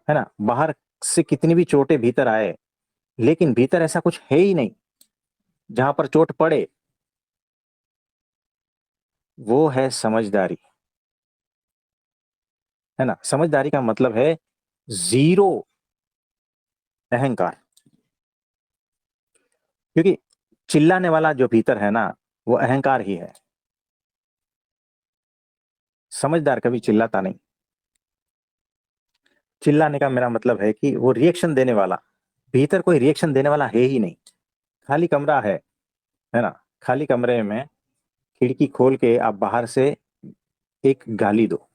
है ना। बाहर से कितनी भी चोटें भीतर आए, लेकिन भीतर ऐसा कुछ है ही नहीं जहां पर चोट पड़े। वो है समझदारी, है ना। समझदारी का मतलब है जीरो अहंकार। क्योंकि चिल्लाने वाला जो भीतर है ना, वो अहंकार ही है। समझदार कभी चिल्लाता नहीं। चिल्लाने का मेरा मतलब है कि वो रिएक्शन देने वाला, भीतर कोई रिएक्शन देने वाला है ही नहीं। खाली कमरा है ना। खाली कमरे में खिड़की खोल के आप बाहर से एक गाली दो,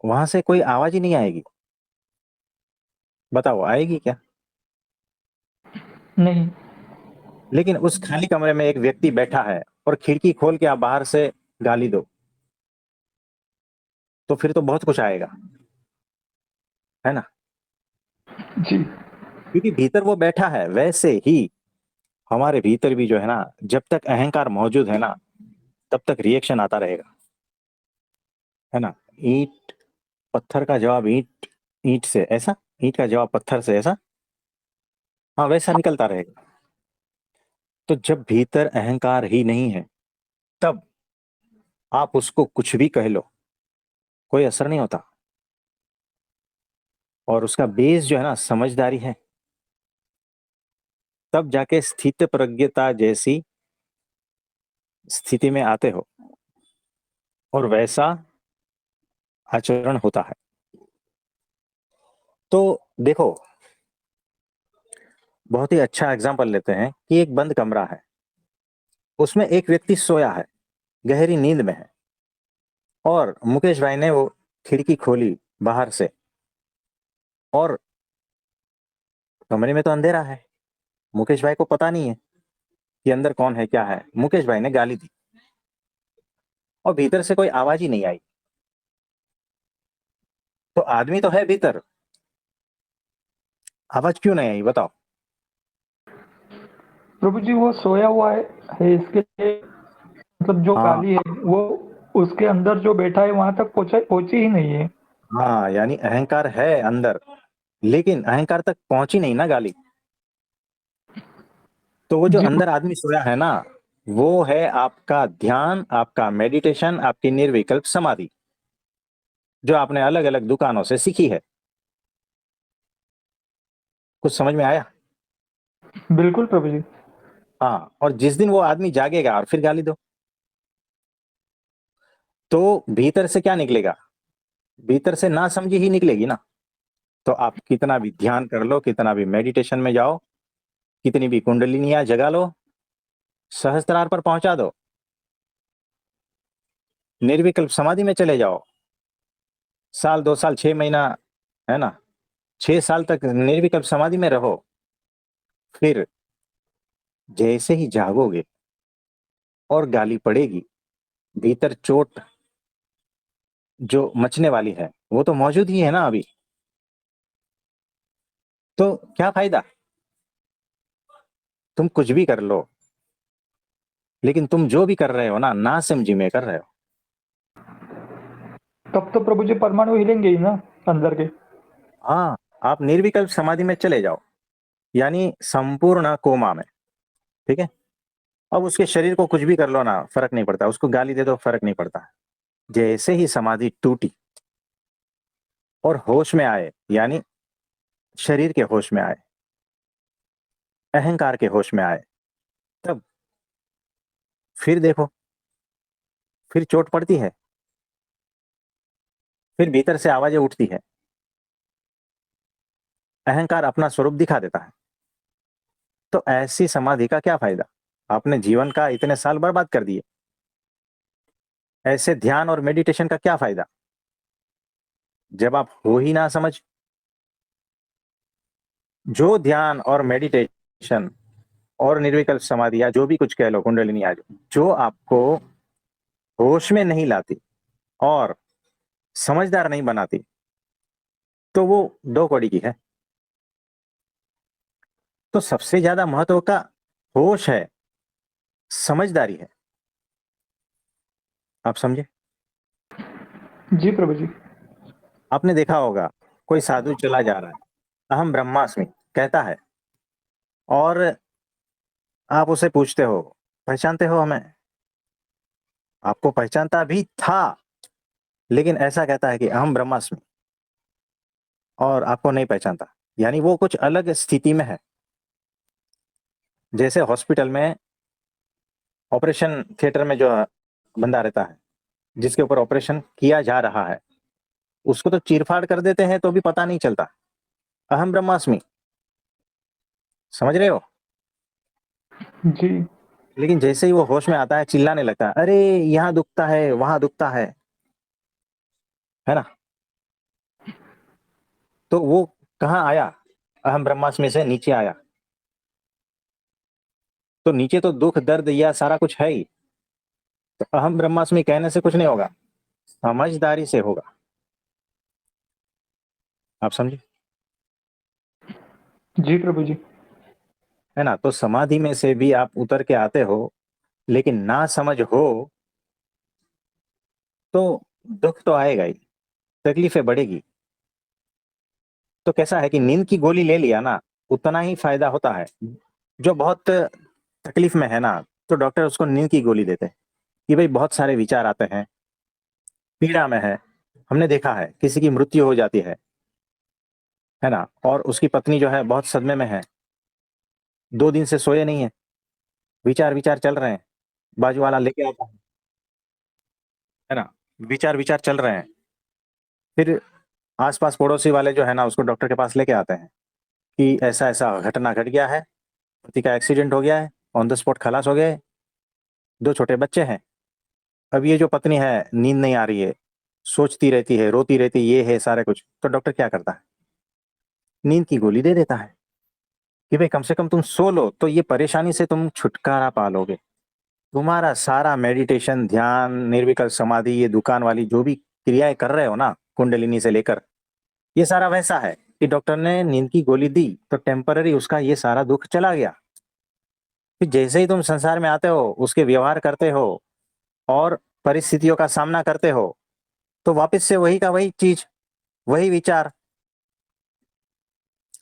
वहां से कोई आवाज ही नहीं आएगी। बताओ आएगी क्या? नहीं। लेकिन उस खाली कमरे में एक व्यक्ति बैठा है और खिड़की खोल के आप बाहर से गाली दो, तो फिर तो बहुत कुछ आएगा, है ना। जी। क्योंकि भीतर वो बैठा है। वैसे ही हमारे भीतर भी जो है ना, जब तक अहंकार मौजूद है ना, तब तक रिएक्शन आता रहेगा, है ना। ईंट पत्थर का जवाब ईंट ईंट से ऐसा, ईंट का जवाब पत्थर से ऐसा, हाँ वैसा निकलता रहेगा। तो जब भीतर अहंकार ही नहीं है, तब आप उसको कुछ भी कह लो, कोई असर नहीं होता। और उसका बेस जो है ना, समझदारी है। तब जाके स्थित प्रज्ञता जैसी स्थिति में आते हो और वैसा आचरण होता है। तो देखो, बहुत ही अच्छा एग्जांपल लेते हैं कि एक बंद कमरा है, उसमें एक व्यक्ति सोया है, गहरी नींद में है, और मुकेश भाई ने वो खिड़की खोली बाहर से, और कमरे में तो अंधेरा है। मुकेश भाई को पता नहीं है कि अंदर कौन है क्या है। मुकेश भाई ने गाली दी और भीतर से कोई आवाज ही नहीं आई। तो आदमी तो है भीतर, आवाज क्यों नहीं आई बताओ? प्रभु जी वो सोया हुआ है इसके लिए, मतलब जो हाँ। गाली है वो उसके अंदर जो बैठा है वहां तक पहुंची ही नहीं है। हाँ, यानी अहंकार है अंदर, लेकिन अहंकार तक पहुंची नहीं ना गाली। तो वो जो जी। अंदर आदमी सोया है ना, वो है आपका ध्यान, आपका मेडिटेशन, आपकी निर्विकल्प समाधि, जो आपने अलग अलग दुकानों से सीखी है। कुछ समझ में आया? बिल्कुल प्रभु जी। हाँ, और जिस दिन वो आदमी जागेगा और फिर गाली दो, तो भीतर से क्या निकलेगा? भीतर से ना समझी ही निकलेगी ना। तो आप कितना भी ध्यान कर लो, कितना भी मेडिटेशन में जाओ, कितनी भी कुंडलिनियां जगा लो, सहस्त्रार पर पहुंचा दो, निर्विकल्प समाधि में चले जाओ, साल 2 साल 6 महीना, है ना, 6 साल तक निर्विकल्प समाधि में रहो, फिर जैसे ही जागोगे और गाली पड़ेगी, भीतर चोट जो मचने वाली है वो तो मौजूद ही है ना अभी। तो क्या फायदा? तुम कुछ भी कर लो, लेकिन तुम जो भी कर रहे हो ना समझी में कर रहे हो। तब तो प्रभु जी परमाणु हिलेंगे ही ना अंदर के। हाँ, आप निर्विकल्प समाधि में चले जाओ, यानी संपूर्ण कोमा में। ठीक है। अब उसके शरीर को कुछ भी कर लो ना, फर्क नहीं पड़ता, उसको गाली दे दो फर्क नहीं पड़ता। जैसे ही समाधि टूटी और होश में आए, यानी शरीर के होश में आए, अहंकार के होश में आए, तब फिर देखो, फिर चोट पड़ती है, फिर भीतर से आवाजें उठती है, अहंकार अपना स्वरूप दिखा देता है। तो ऐसी समाधि का क्या फायदा? आपने जीवन का इतने साल बर्बाद कर दिए। ऐसे ध्यान और मेडिटेशन का क्या फायदा जब आप हो ही ना समझ? जो ध्यान और मेडिटेशन और निर्विकल्प समाधि या जो भी कुछ कह लो, कुंडलिनी आज, जो आपको होश में नहीं लाती और समझदार नहीं बनाती, तो वो दो कौड़ी की है। तो सबसे ज्यादा महत्व का होश है, समझदारी है। आप समझे? जी प्रभु जी। आपने देखा होगा, कोई साधु चला जा रहा है, अहम ब्रह्मास्मि कहता है, और आप उसे पूछते हो, पहचानते हो हमें? आपको पहचानता भी था, लेकिन ऐसा कहता है कि अहम ब्रह्मास्मि, और आपको नहीं पहचानता। यानी वो कुछ अलग स्थिति में है। जैसे हॉस्पिटल में ऑपरेशन थिएटर में जो बंदा रहता है, जिसके ऊपर ऑपरेशन किया जा रहा है, उसको तो चीरफाड़ कर देते हैं तो भी पता नहीं चलता, अहम ब्रह्मास्मि। समझ रहे हो? जी। लेकिन जैसे ही वो होश में आता है, चिल्लाने लगता है, अरे यहाँ दुखता है, वहां दुखता है ना? तो वो कहाँ आया? अहम ब्रह्मास्मि से नीचे आया। तो नीचे तो दुख दर्द या सारा कुछ है ही। तो अहम ब्रह्मास्मि कहने से कुछ नहीं होगा, समझदारी से होगा। आप समझे? जी प्रभु जी। है ना? तो समाधि में से भी आप उतर के आते हो, लेकिन ना समझ हो तो दुख तो आएगा ही, तकलीफें बढ़ेगी। तो कैसा है कि नींद की गोली ले लिया ना, उतना ही फायदा होता है। जो बहुत तकलीफ में है ना, तो डॉक्टर उसको नींद की गोली देते हैं कि भाई बहुत सारे विचार आते हैं, पीड़ा में है। हमने देखा है किसी की मृत्यु हो जाती है ना, और उसकी पत्नी जो है बहुत सदमे में है, 2 दिन से सोए नहीं है, विचार विचार चल रहे हैं, बाजू वाला लेके आता है ना, विचार विचार चल रहे हैं। फिर आसपास पड़ोसी वाले जो है ना, उसको डॉक्टर के पास लेके आते हैं कि ऐसा ऐसा घटना घट गया है, पति का एक्सीडेंट हो गया है, ऑन द स्पॉट खलास हो गए, 2 छोटे बच्चे हैं। अब ये जो पत्नी है, नींद नहीं आ रही है, सोचती रहती है, रोती रहती है, ये है सारे कुछ। तो डॉक्टर क्या करता है? नींद की गोली दे देता है कि भाई कम से कम तुम सो लो, तो ये परेशानी से तुम छुटकारा पा लोगे। तुम्हारा सारा मेडिटेशन, ध्यान, निर्विकल्प समाधि, ये दुकान वाली जो भी क्रियाएं कर रहे हो ना, कुंडलिनी से लेकर, ये सारा वैसा है कि डॉक्टर ने नींद की गोली दी तो टेम्पररी उसका ये सारा दुख चला गया। फिर जैसे ही तुम संसार में आते हो, उसके व्यवहार करते हो और परिस्थितियों का सामना करते हो, तो वापस से वही का वही चीज, वही विचार,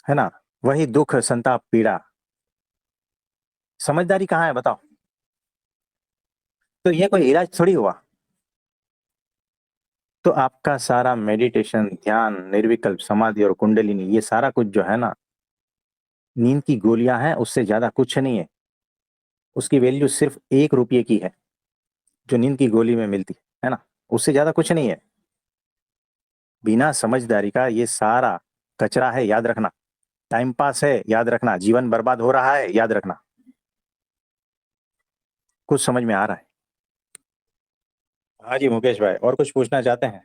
है ना, वही दुख, संताप, पीड़ा। समझदारी कहाँ है बताओ? तो ये कोई इलाज थोड़ी हुआ। तो आपका सारा मेडिटेशन, ध्यान, निर्विकल्प समाधि और कुंडलिनी, ये सारा कुछ जो है ना, नींद की गोलियां हैं, उससे ज्यादा कुछ नहीं है। उसकी वैल्यू सिर्फ 1 रुपये की है, जो नींद की गोली में मिलती है ना, उससे ज्यादा कुछ नहीं है। बिना समझदारी का ये सारा कचरा है, याद रखना। टाइम पास है, याद रखना। जीवन बर्बाद हो रहा है, याद रखना। कुछ समझ में आ रहा है? हाँ जी मुकेश भाई, और कुछ पूछना चाहते हैं?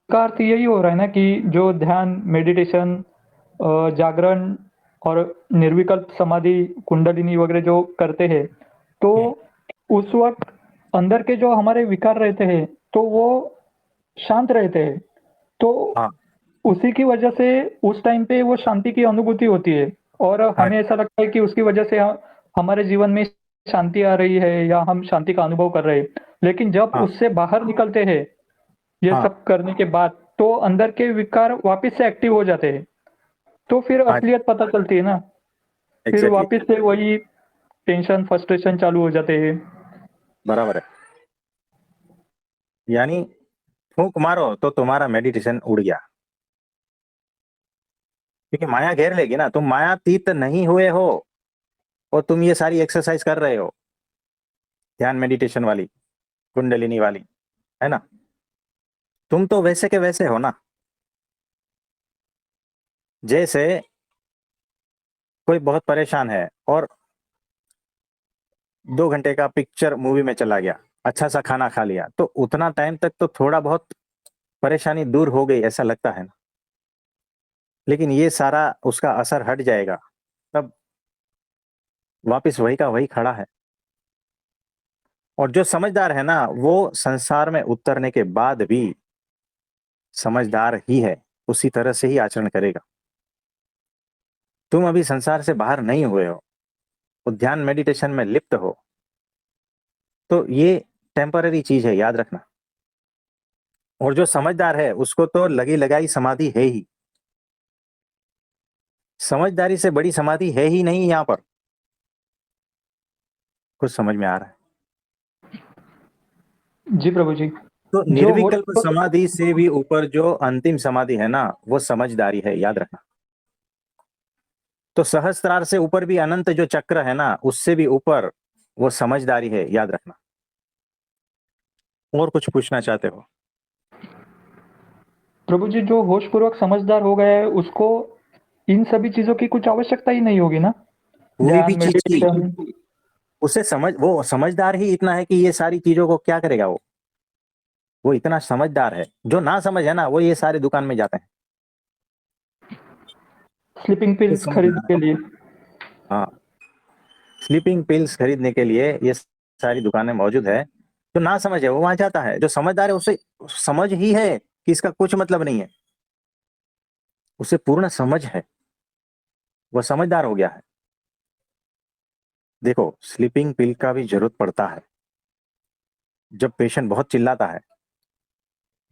का अर्थ यही हो रहा है ना कि जो ध्यान, मेडिटेशन, जागरण और निर्विकल्प समाधि, कुंडलिनी वगैरह जो करते हैं, तो हम्म, उस वक्त अंदर के जो हमारे विकार रहते हैं, तो वो शांत रहते हैं। तो हाँ उसी की वजह से उस टाइम पे वो शांति की अनुभूति होती है, और हाँ हमें ऐसा लगता है कि उसकी वजह से हमारे जीवन में शांति आ रही है या हम शांति का अनुभव कर रहे हैं। लेकिन जब हाँ उससे बाहर निकलते हैं ये हाँ सब करने के बाद, तो अंदर के विकार वापस से एक्टिव हो जाते हैं। तो फिर हाँ, असलियत पता चलती है ना। फिर एग्जैक्टली, वापस से वही टेंशन, फ्रस्ट्रेशन चालू हो जाते हैं। बराबर है। यानी फूंक मारो तो तुम्हारा मेडिटेशन उड़ गया। क्योंकि माया घेर लेगी ना, तुम मायातीत नहीं हुए हो और तुम ये सारी एक्सरसाइज कर रहे हो, ध्यान मेडिटेशन वाली, कुंडलिनी वाली, है ना, तुम तो वैसे के वैसे हो ना। जैसे कोई बहुत परेशान है और 2 घंटे का पिक्चर मूवी में चला गया, अच्छा सा खाना खा लिया, तो उतना टाइम तक तो थोड़ा बहुत परेशानी दूर हो गई ऐसा लगता है ना। लेकिन ये सारा उसका असर हट जाएगा, तब वापस वही का वही खड़ा है। और जो समझदार है ना, वो संसार में उतरने के बाद भी समझदार ही है, उसी तरह से ही आचरण करेगा। तुम अभी संसार से बाहर नहीं हुए हो, तो ध्यान मेडिटेशन में लिप्त हो, तो ये टेम्पररी चीज है, याद रखना। और जो समझदार है उसको तो लगी लगाई समाधि है ही, समझदारी से बड़ी समाधि है ही नहीं यहाँ पर। कुछ समझ में आ रहा है? जी प्रभु जी। तो जो होश निर्विकल्प समाधि से भी ऊपर जो अंतिम समाधि है ना, वो समझदारी है, याद रखना। तो सहस्त्रार से ऊपर भी अनंत जो चक्र है ना, उससे भी ऊपर वो समझदारी है, याद रखना। और कुछ पूछना चाहते हो? प्रभु जी, जो होश पूर्वक समझदार हो गया है उसको इन सभी चीजों की कुछ आवश्यकता ही नहीं होगी ना। कोई भी ध्यान, चीज की, मेडिटेशन। उसे समझ, वो समझदार ही इतना है कि ये सारी चीजों को क्या करेगा वो इतना समझदार है। जो ना समझ है ना, वो ये सारे दुकान में जाते हैं। स्लीपिंग तो पिल्स खरीदने समझदार, के लिए। हाँ, स्लीपिंग पिल्स खरीदने के लिए ये सारी दुकानें मौजूद है। जो ना समझ है वो वहां जाता है, जो समझदार है उसे समझ ही है कि इसका कुछ मतलब नहीं है, उसे पूर्ण समझ है, वो समझदार हो गया है। देखो, स्लीपिंग पिल का भी जरूरत पड़ता है जब पेशेंट बहुत चिल्लाता है,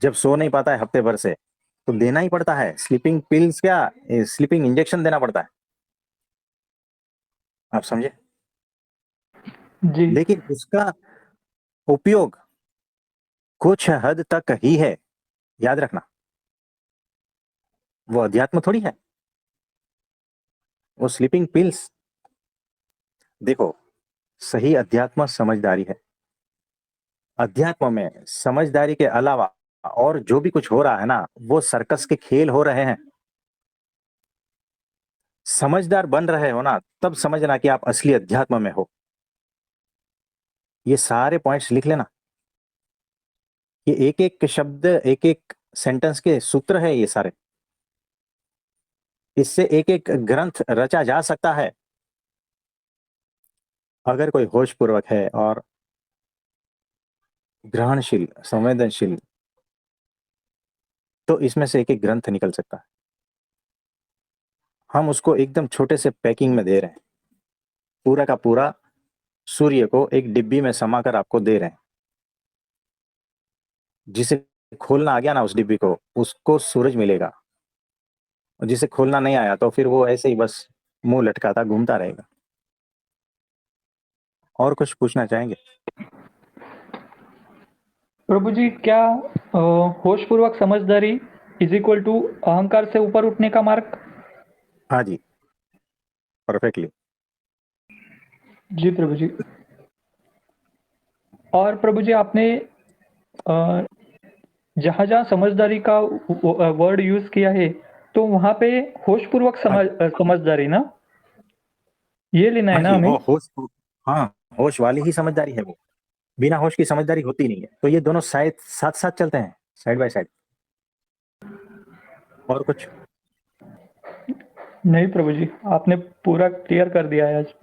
जब सो नहीं पाता है हफ्ते भर से, तो देना ही पड़ता है स्लीपिंग पिल्स, क्या स्लीपिंग इंजेक्शन देना पड़ता है। आप समझे? जी। लेकिन उसका उपयोग कुछ हद तक ही है, याद रखना। वो अध्यात्म थोड़ी है, वो स्लीपिंग पिल्स। देखो, सही अध्यात्म समझदारी है। अध्यात्म में समझदारी के अलावा और जो भी कुछ हो रहा है ना, वो सर्कस के खेल हो रहे हैं। समझदार बन रहे हो ना, तब समझना कि आप असली अध्यात्म में हो। ये सारे पॉइंट्स लिख लेना। ये एक एक शब्द, एक एक सेंटेंस के सूत्र है ये सारे। इससे एक एक ग्रंथ रचा जा सकता है, अगर कोई होश पूर्वक है और ग्रहणशील, संवेदनशील, तो इसमें से एक एक ग्रंथ निकल सकता है। हम उसको एकदम छोटे से पैकिंग में दे रहे हैं, पूरा का पूरा सूर्य को एक डिब्बी में समाकर आपको दे रहे हैं। जिसे खोलना आ गया ना उस डिब्बी को, उसको सूरज मिलेगा। और जिसे खोलना नहीं आया तो फिर वो ऐसे ही बस मुंह लटकाता घूमता रहेगा। और कुछ पूछना चाहेंगे? प्रभु जी, क्या होश पूर्वक समझदारी इज इक्वल टू अहंकार से ऊपर उठने का मार्ग? हाँ जी, परफेक्टली। जी प्रभु जी। और प्रभु जी, आपने जहाँ जहाँ समझदारी का वर्ड यूज किया है, तो वहाँ पे होश पूर्वक हाँ जी, समझदारी ना, ये लेना है हाँ ना जी, हमें। वो होश, हाँ, होश वाली ही समझदारी है वो। बिना होश की समझदारी होती नहीं है। तो ये दोनों शायद साथ साथ चलते हैं, साइड बाय साइड। और कुछ? नहीं प्रभु जी, आपने पूरा क्लियर कर दिया है आज।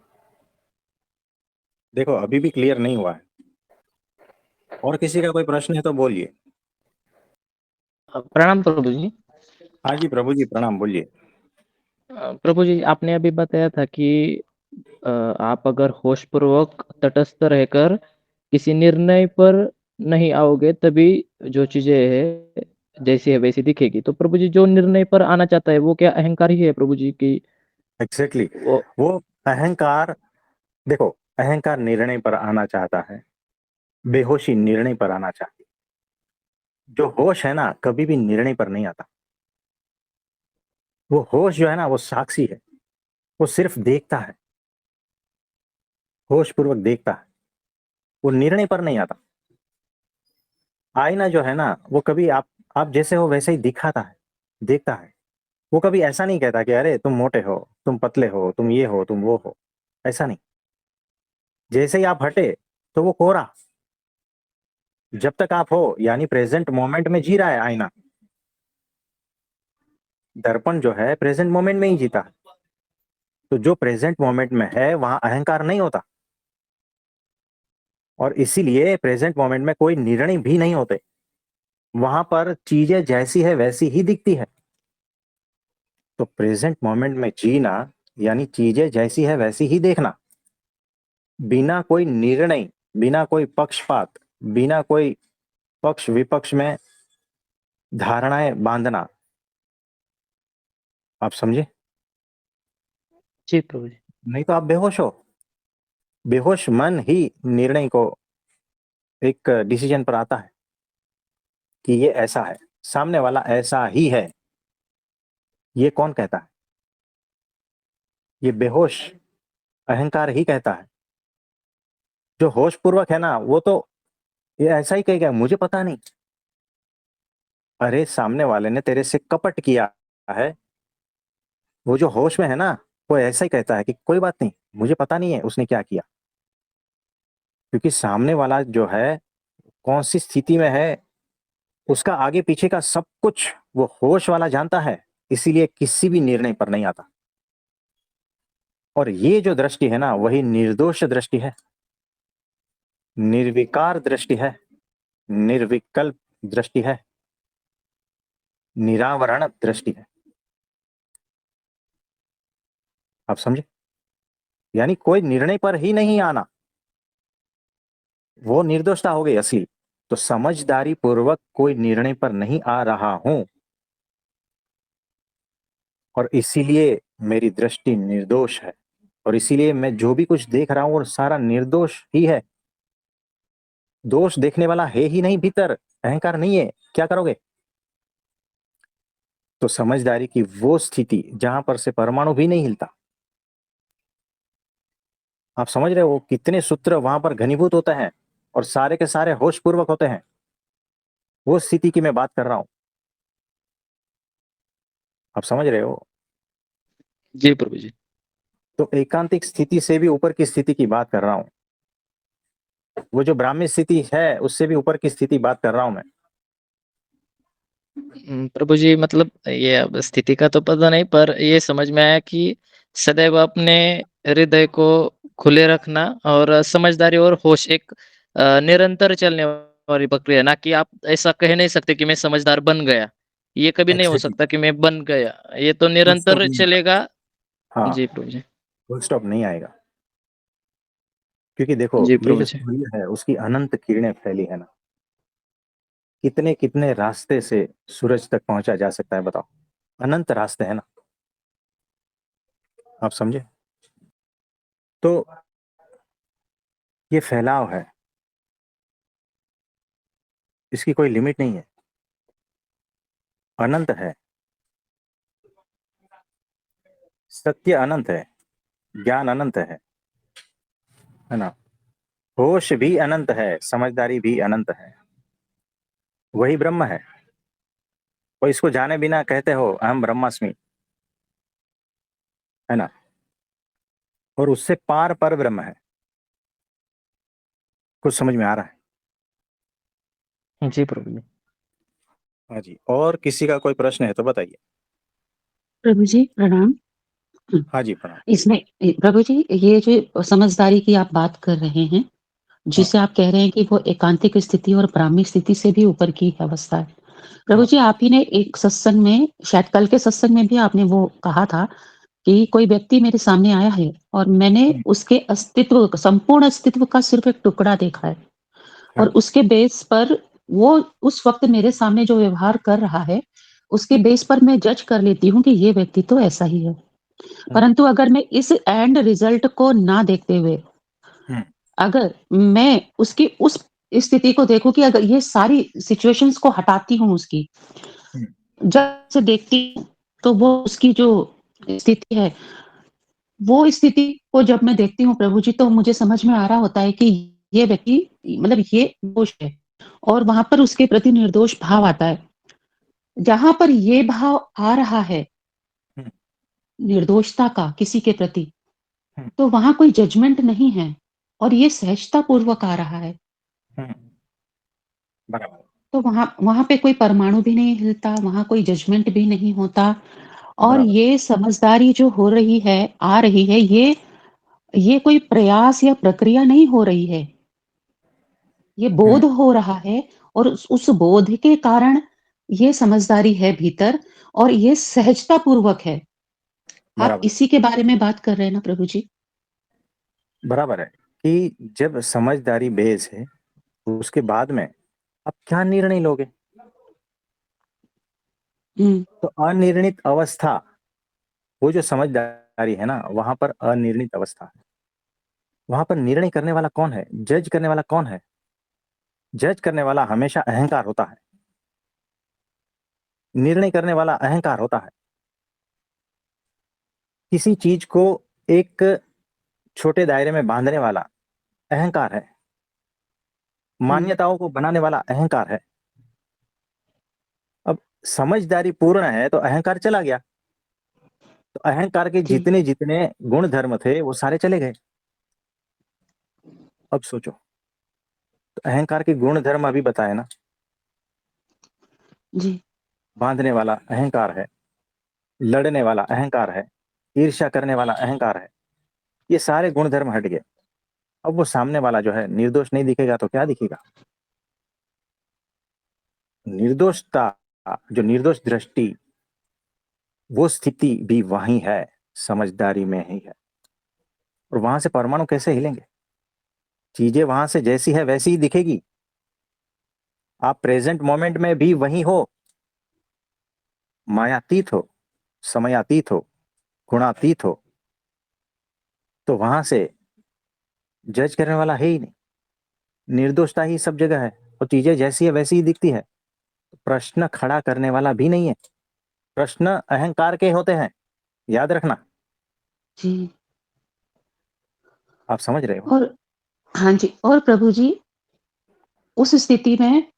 देखो, अभी भी क्लियर नहीं हुआ है। और किसी का कोई प्रश्न है तो बोलिए। प्रणाम प्रभु जी। हाँ जी प्रभु जी, प्रणाम, बोलिए। प्रभु जी, आपने अभी बताया था कि आप अगर होशपूर्वक तटस्थ रहकर किसी निर्णय पर नहीं आओगे, तभी जो चीजें है जैसी है वैसी दिखेगी। तो प्रभु जी, जो निर्णय पर आना चाहता है वो क्या अहंकार ही है प्रभु जी की? Exactly exactly. वो वो अहंकार, देखो, अहंकार निर्णय पर आना चाहता है, बेहोशी निर्णय पर आना चाहती है। जो होश है ना, कभी भी निर्णय पर नहीं आता। वो होश जो है ना वो साक्षी है, वो सिर्फ देखता है, होश पूर्वक देखता है, वो निर्णय पर नहीं आता। आईना जो है ना वो कभी आप जैसे हो वैसे ही दिखाता है, देखता है। वो कभी ऐसा नहीं कहता कि अरे तुम मोटे हो, तुम पतले हो, तुम ये हो, तुम वो हो, ऐसा नहीं। जैसे ही आप हटे तो वो कोरा। जब तक आप हो यानी प्रेजेंट मोमेंट में जी रहा है आईना। दर्पण जो है प्रेजेंट मोमेंट में ही जीता है। तो जो प्रेजेंट मोमेंट में है वहां अहंकार नहीं होता, और इसीलिए प्रेजेंट मोमेंट में कोई निर्णय भी नहीं होते। वहां पर चीजें जैसी है वैसी ही दिखती है। तो प्रेजेंट मोमेंट में जीना यानी चीजें जैसी है वैसी ही देखना, बिना कोई निर्णय, बिना कोई पक्षपात, बिना कोई पक्ष विपक्ष में धारणाएं बांधना। आप समझे? जी प्रभु जी। नहीं तो आप बेहोश हो। बेहोश मन ही निर्णय को एक डिसीजन पर आता है कि ये ऐसा है, सामने वाला ऐसा ही है। ये कौन कहता है? ये बेहोश अहंकार ही कहता है। जो होश पूर्वक है ना वो तो ये ऐसा ही कहेगा मुझे पता नहीं। अरे सामने वाले ने तेरे से कपट किया है, वो जो होश में है ना वो ऐसा ही कहता है कि कोई बात नहीं, मुझे पता नहीं है उसने क्या किया। क्योंकि सामने वाला जो है कौन सी स्थिति में है, उसका आगे पीछे का सब कुछ वो होश वाला जानता है, इसीलिए किसी भी निर्णय पर नहीं आता। और ये जो दृष्टि है ना वही निर्दोष दृष्टि है, निर्विकार दृष्टि है, निर्विकल्प दृष्टि है, निरावरण दृष्टि है। आप समझे? यानी कोई निर्णय पर ही नहीं आना, वो निर्दोषता हो गई असली। तो समझदारी पूर्वक कोई निर्णय पर नहीं आ रहा हूं, और इसीलिए मेरी दृष्टि निर्दोष है, और इसीलिए मैं जो भी कुछ देख रहा हूं वो सारा निर्दोष ही है। दोष देखने वाला है ही नहीं भीतर, अहंकार नहीं है। क्या करोगे? तो समझदारी की वो स्थिति जहां पर से परमाणु भी नहीं हिलता। आप समझ रहे हो कितने सूत्र वहां पर घनीभूत होते हैं और सारे के सारे होश पूर्वक होते हैं। वो स्थिति की मैं बात कर रहा हूं। आप समझ रहे हो? जी प्रभु जी। तो एकांतिक स्थिति से भी ऊपर की स्थिति की बात कर रहा हूं। वो जो ब्राह्मी स्थिति है उससे भी ऊपर की स्थिति बात कर रहा हूं मैं। प्रभु जी मतलब ये अब स्थिति का तो पता नहीं, पर ये समझ में आया कि सदैव अपने हृदय को खुले रखना और समझदारी और होश एक निरंतर चलने वाली प्रक्रिया, ना कि आप ऐसा कह नहीं सकते कि मैं समझदार बन गया। ये कभी नहीं हो एग्जैक्टली। सकता कि मैं बन गया, ये तो फुल स्टॉप निरंतर नहीं आएगा। चलेगा। हाँ, जी प्रभु जी। फुल स्टॉप नहीं आएगा। क्योंकि देखो जी ये प्रभु जो जी। सूर्य है उसकी अनंत किरणें फैली है ना, कितने कितने रास्ते से सूरज तक पहुंचा जा सकता है बताओ। अनंत रास्ते हैं ना। आप समझे? तो ये फैलाव है, इसकी कोई लिमिट नहीं है, अनंत है। सत्य अनंत है, ज्ञान अनंत है ना। होश भी अनंत है, समझदारी भी अनंत है। वही ब्रह्म है। और इसको जाने बिना कहते हो अहम ब्रह्मास्मि, है ना। और उससे पार पर ब्रह्म है। कुछ समझ में आ रहा है? जी प्रभु जी। हाँ जी, और किसी का कोई प्रश्न है तो बताइए। प्रभु जी प्रणाम। हाँ जी, प्रणाम। इसमें प्रभु जी ये जो समझदारी की आप बात कर रहे हैं, हाँ जिसे आप कह रहे हैं कि वो एकांतिक स्थिति और ब्राह्मी स्थिति से भी ऊपर की अवस्था है। प्रभु हाँ जी आप ही ने एक सत्संग में, शायद कल के सत्संग में भी आपने वो कहा था कि कोई व्यक्ति मेरे सामने आया है और मैंने उसके अस्तित्व, संपूर्ण अस्तित्व का सिर्फ एक टुकड़ा देखा है, और हाँ उसके बेस पर वो उस वक्त मेरे सामने जो व्यवहार कर रहा है, उसके बेस पर मैं जज कर लेती हूँ कि ये व्यक्ति तो ऐसा ही है। परंतु अगर मैं इस एंड रिजल्ट को ना देखते हुए, हम्म, अगर मैं उसकी उस स्थिति को देखूं कि अगर ये सारी सिचुएशंस को हटाती हूँ उसकी, हम्म, जब से देखती हूँ तो वो उसकी जो स्थिति है, वो स्थिति को जब मैं देखती हूँ प्रभु जी, तो मुझे समझ में आ रहा होता है कि ये व्यक्ति मतलब ये दोष है और वहाँ पर उसके प्रति निर्दोष भाव आता है। जहाँ पर ये भाव आ रहा है, हुँ, निर्दोषता का किसी के प्रति, हुँ, तो वहाँ कोई जजमेंट नहीं है और ये सहजतापूर्वक आ रहा है। हुँ, बराबर, तो वहाँ वहाँ पे कोई परमाणु भी नहीं हिलता, वहाँ कोई जजमेंट भी नहीं होता और बराबर। ये समझदारी जो हो रही है, आ रही है, ये कोई प्रयास या प्रक्रिया नहीं हो रही है। ये हुँ, बोध हो रहा है और उस बोध के कारण ये समझदारी है भीतर और ये सहजतापूर्वक है। आप बराबर, इसी के बारे में बात कर रहे हैं ना प्रभु जी? बराबर है कि जब समझदारी बेस है, उसके बाद में आप क्या निर्णय लोगे? हुँ, तो अनिर्णित अवस्था, वो जो समझदारी है ना, वहाँ पर अनिर्णित अवस्था है। वहाँ पर निर्णय करने वाला कौन है? जज करने वाला कौन है? जज करने वाला हमेशा अहंकार होता है। निर्णय करने वाला अहंकार होता है। किसी चीज को एक छोटे दायरे में बांधने वाला अहंकार है। हुँ, मान्यताओं को बनाने वाला अहंकार है। अब समझदारी पूर्ण है तो अहंकार चला गया। तो अहंकार के जी, जितने जितने गुण धर्म थे वो सारे चले गए। अब सोचो, तो अहंकार के गुण धर्म अभी बताए ना। जी, बांधने वाला अहंकार है, लड़ने वाला अहंकार है, ईर्ष्या करने वाला अहंकार है। ये सारे गुण धर्म हट गए। अब वो सामने वाला जो है निर्दोष नहीं दिखेगा तो क्या दिखेगा? निर्दोषता, जो निर्दोष दृष्टि, वो स्थिति भी वहीं है, समझदारी में ही है। और वहां से परमाणु कैसे हिलेंगे? चीजें वहां से जैसी है वैसी ही दिखेगी। आप प्रेजेंट मोमेंट में भी वही हो, मायातीत हो, समयातीत हो, गुणातीत हो, तो वहां से जज करने वाला है ही नहीं। निर्दोषता ही सब जगह है और चीजें जैसी है वैसी ही दिखती है। प्रश्न खड़ा करने वाला भी नहीं है। प्रश्न अहंकार के होते हैं, याद रखना। जी। आप समझ रहे हो? और हाँ जी, और प्रभु जी उस स्थिति में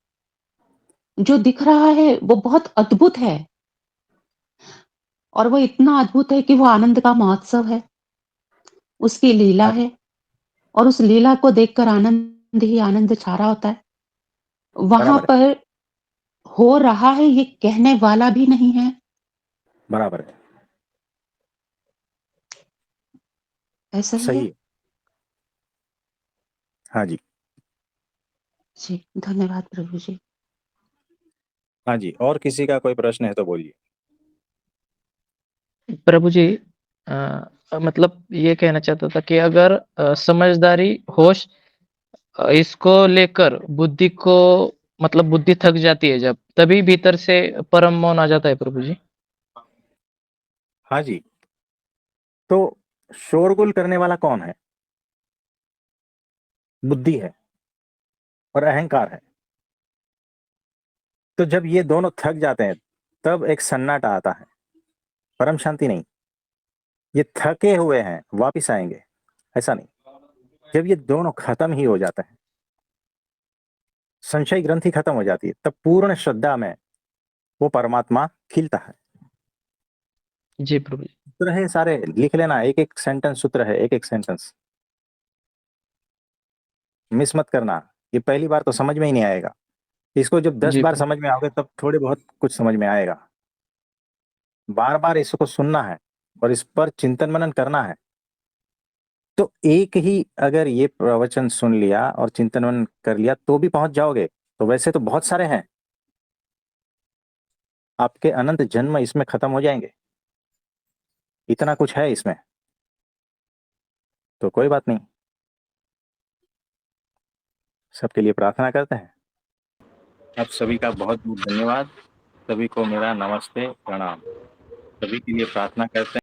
जो दिख रहा है वो बहुत अद्भुत है और वो इतना अद्भुत है कि वो आनंद का महोत्सव है, उसकी लीला हाँ, है और उस लीला को देखकर आनंद ही आनंद छा रहा होता है। वहाँ बराबर है, पर हो रहा है ये कहने वाला भी नहीं है। बराबर है, ऐसा ही सही है? है। हाँ जी। जी, धन्यवाद प्रभु जी। हाँ जी, और किसी का कोई प्रश्न है तो बोलिए। प्रभु जी मतलब ये कहना चाहता था कि अगर समझदारी होश इसको लेकर बुद्धि को मतलब बुद्धि थक जाती है जब तभी भीतर से परम मौन आ जाता है प्रभु जी। हाँ जी, तो शोरगुल करने वाला कौन है? बुद्धि है और अहंकार है। तो जब ये दोनों थक जाते हैं तब एक सन्नाटा आता है, परम शांति नहीं। ये थके हुए हैं, वापिस आएंगे, ऐसा नहीं। जब ये दोनों खत्म ही हो जाते हैं, संशय ग्रंथि खत्म हो जाती है, तब पूर्ण श्रद्धा में वो परमात्मा खिलता है। जी प्रभु जी। सूत्र है सारे, लिख लेना, एक एक सेंटेंस सूत्र है, एक एक सेंटेंस मिस मत करना। ये पहली बार तो समझ में ही नहीं आएगा। इसको जब 10 जी बार प्रभु। समझ में आओगे तब थोड़े बहुत कुछ समझ में आएगा। बार बार इसको सुनना है और इस पर चिंतन मनन करना है। तो एक ही अगर ये प्रवचन सुन लिया और चिंतन मनन कर लिया तो भी पहुंच जाओगे। तो वैसे तो बहुत सारे हैं, आपके अनंत जन्म इसमें खत्म हो जाएंगे। इतना कुछ है इसमें, तो कोई बात नहीं। सबके लिए प्रार्थना करते हैं। आप सभी का बहुत बहुत धन्यवाद। सभी को मेरा नमस्ते, प्रणाम। सभी के लिए प्रार्थना करते हैं।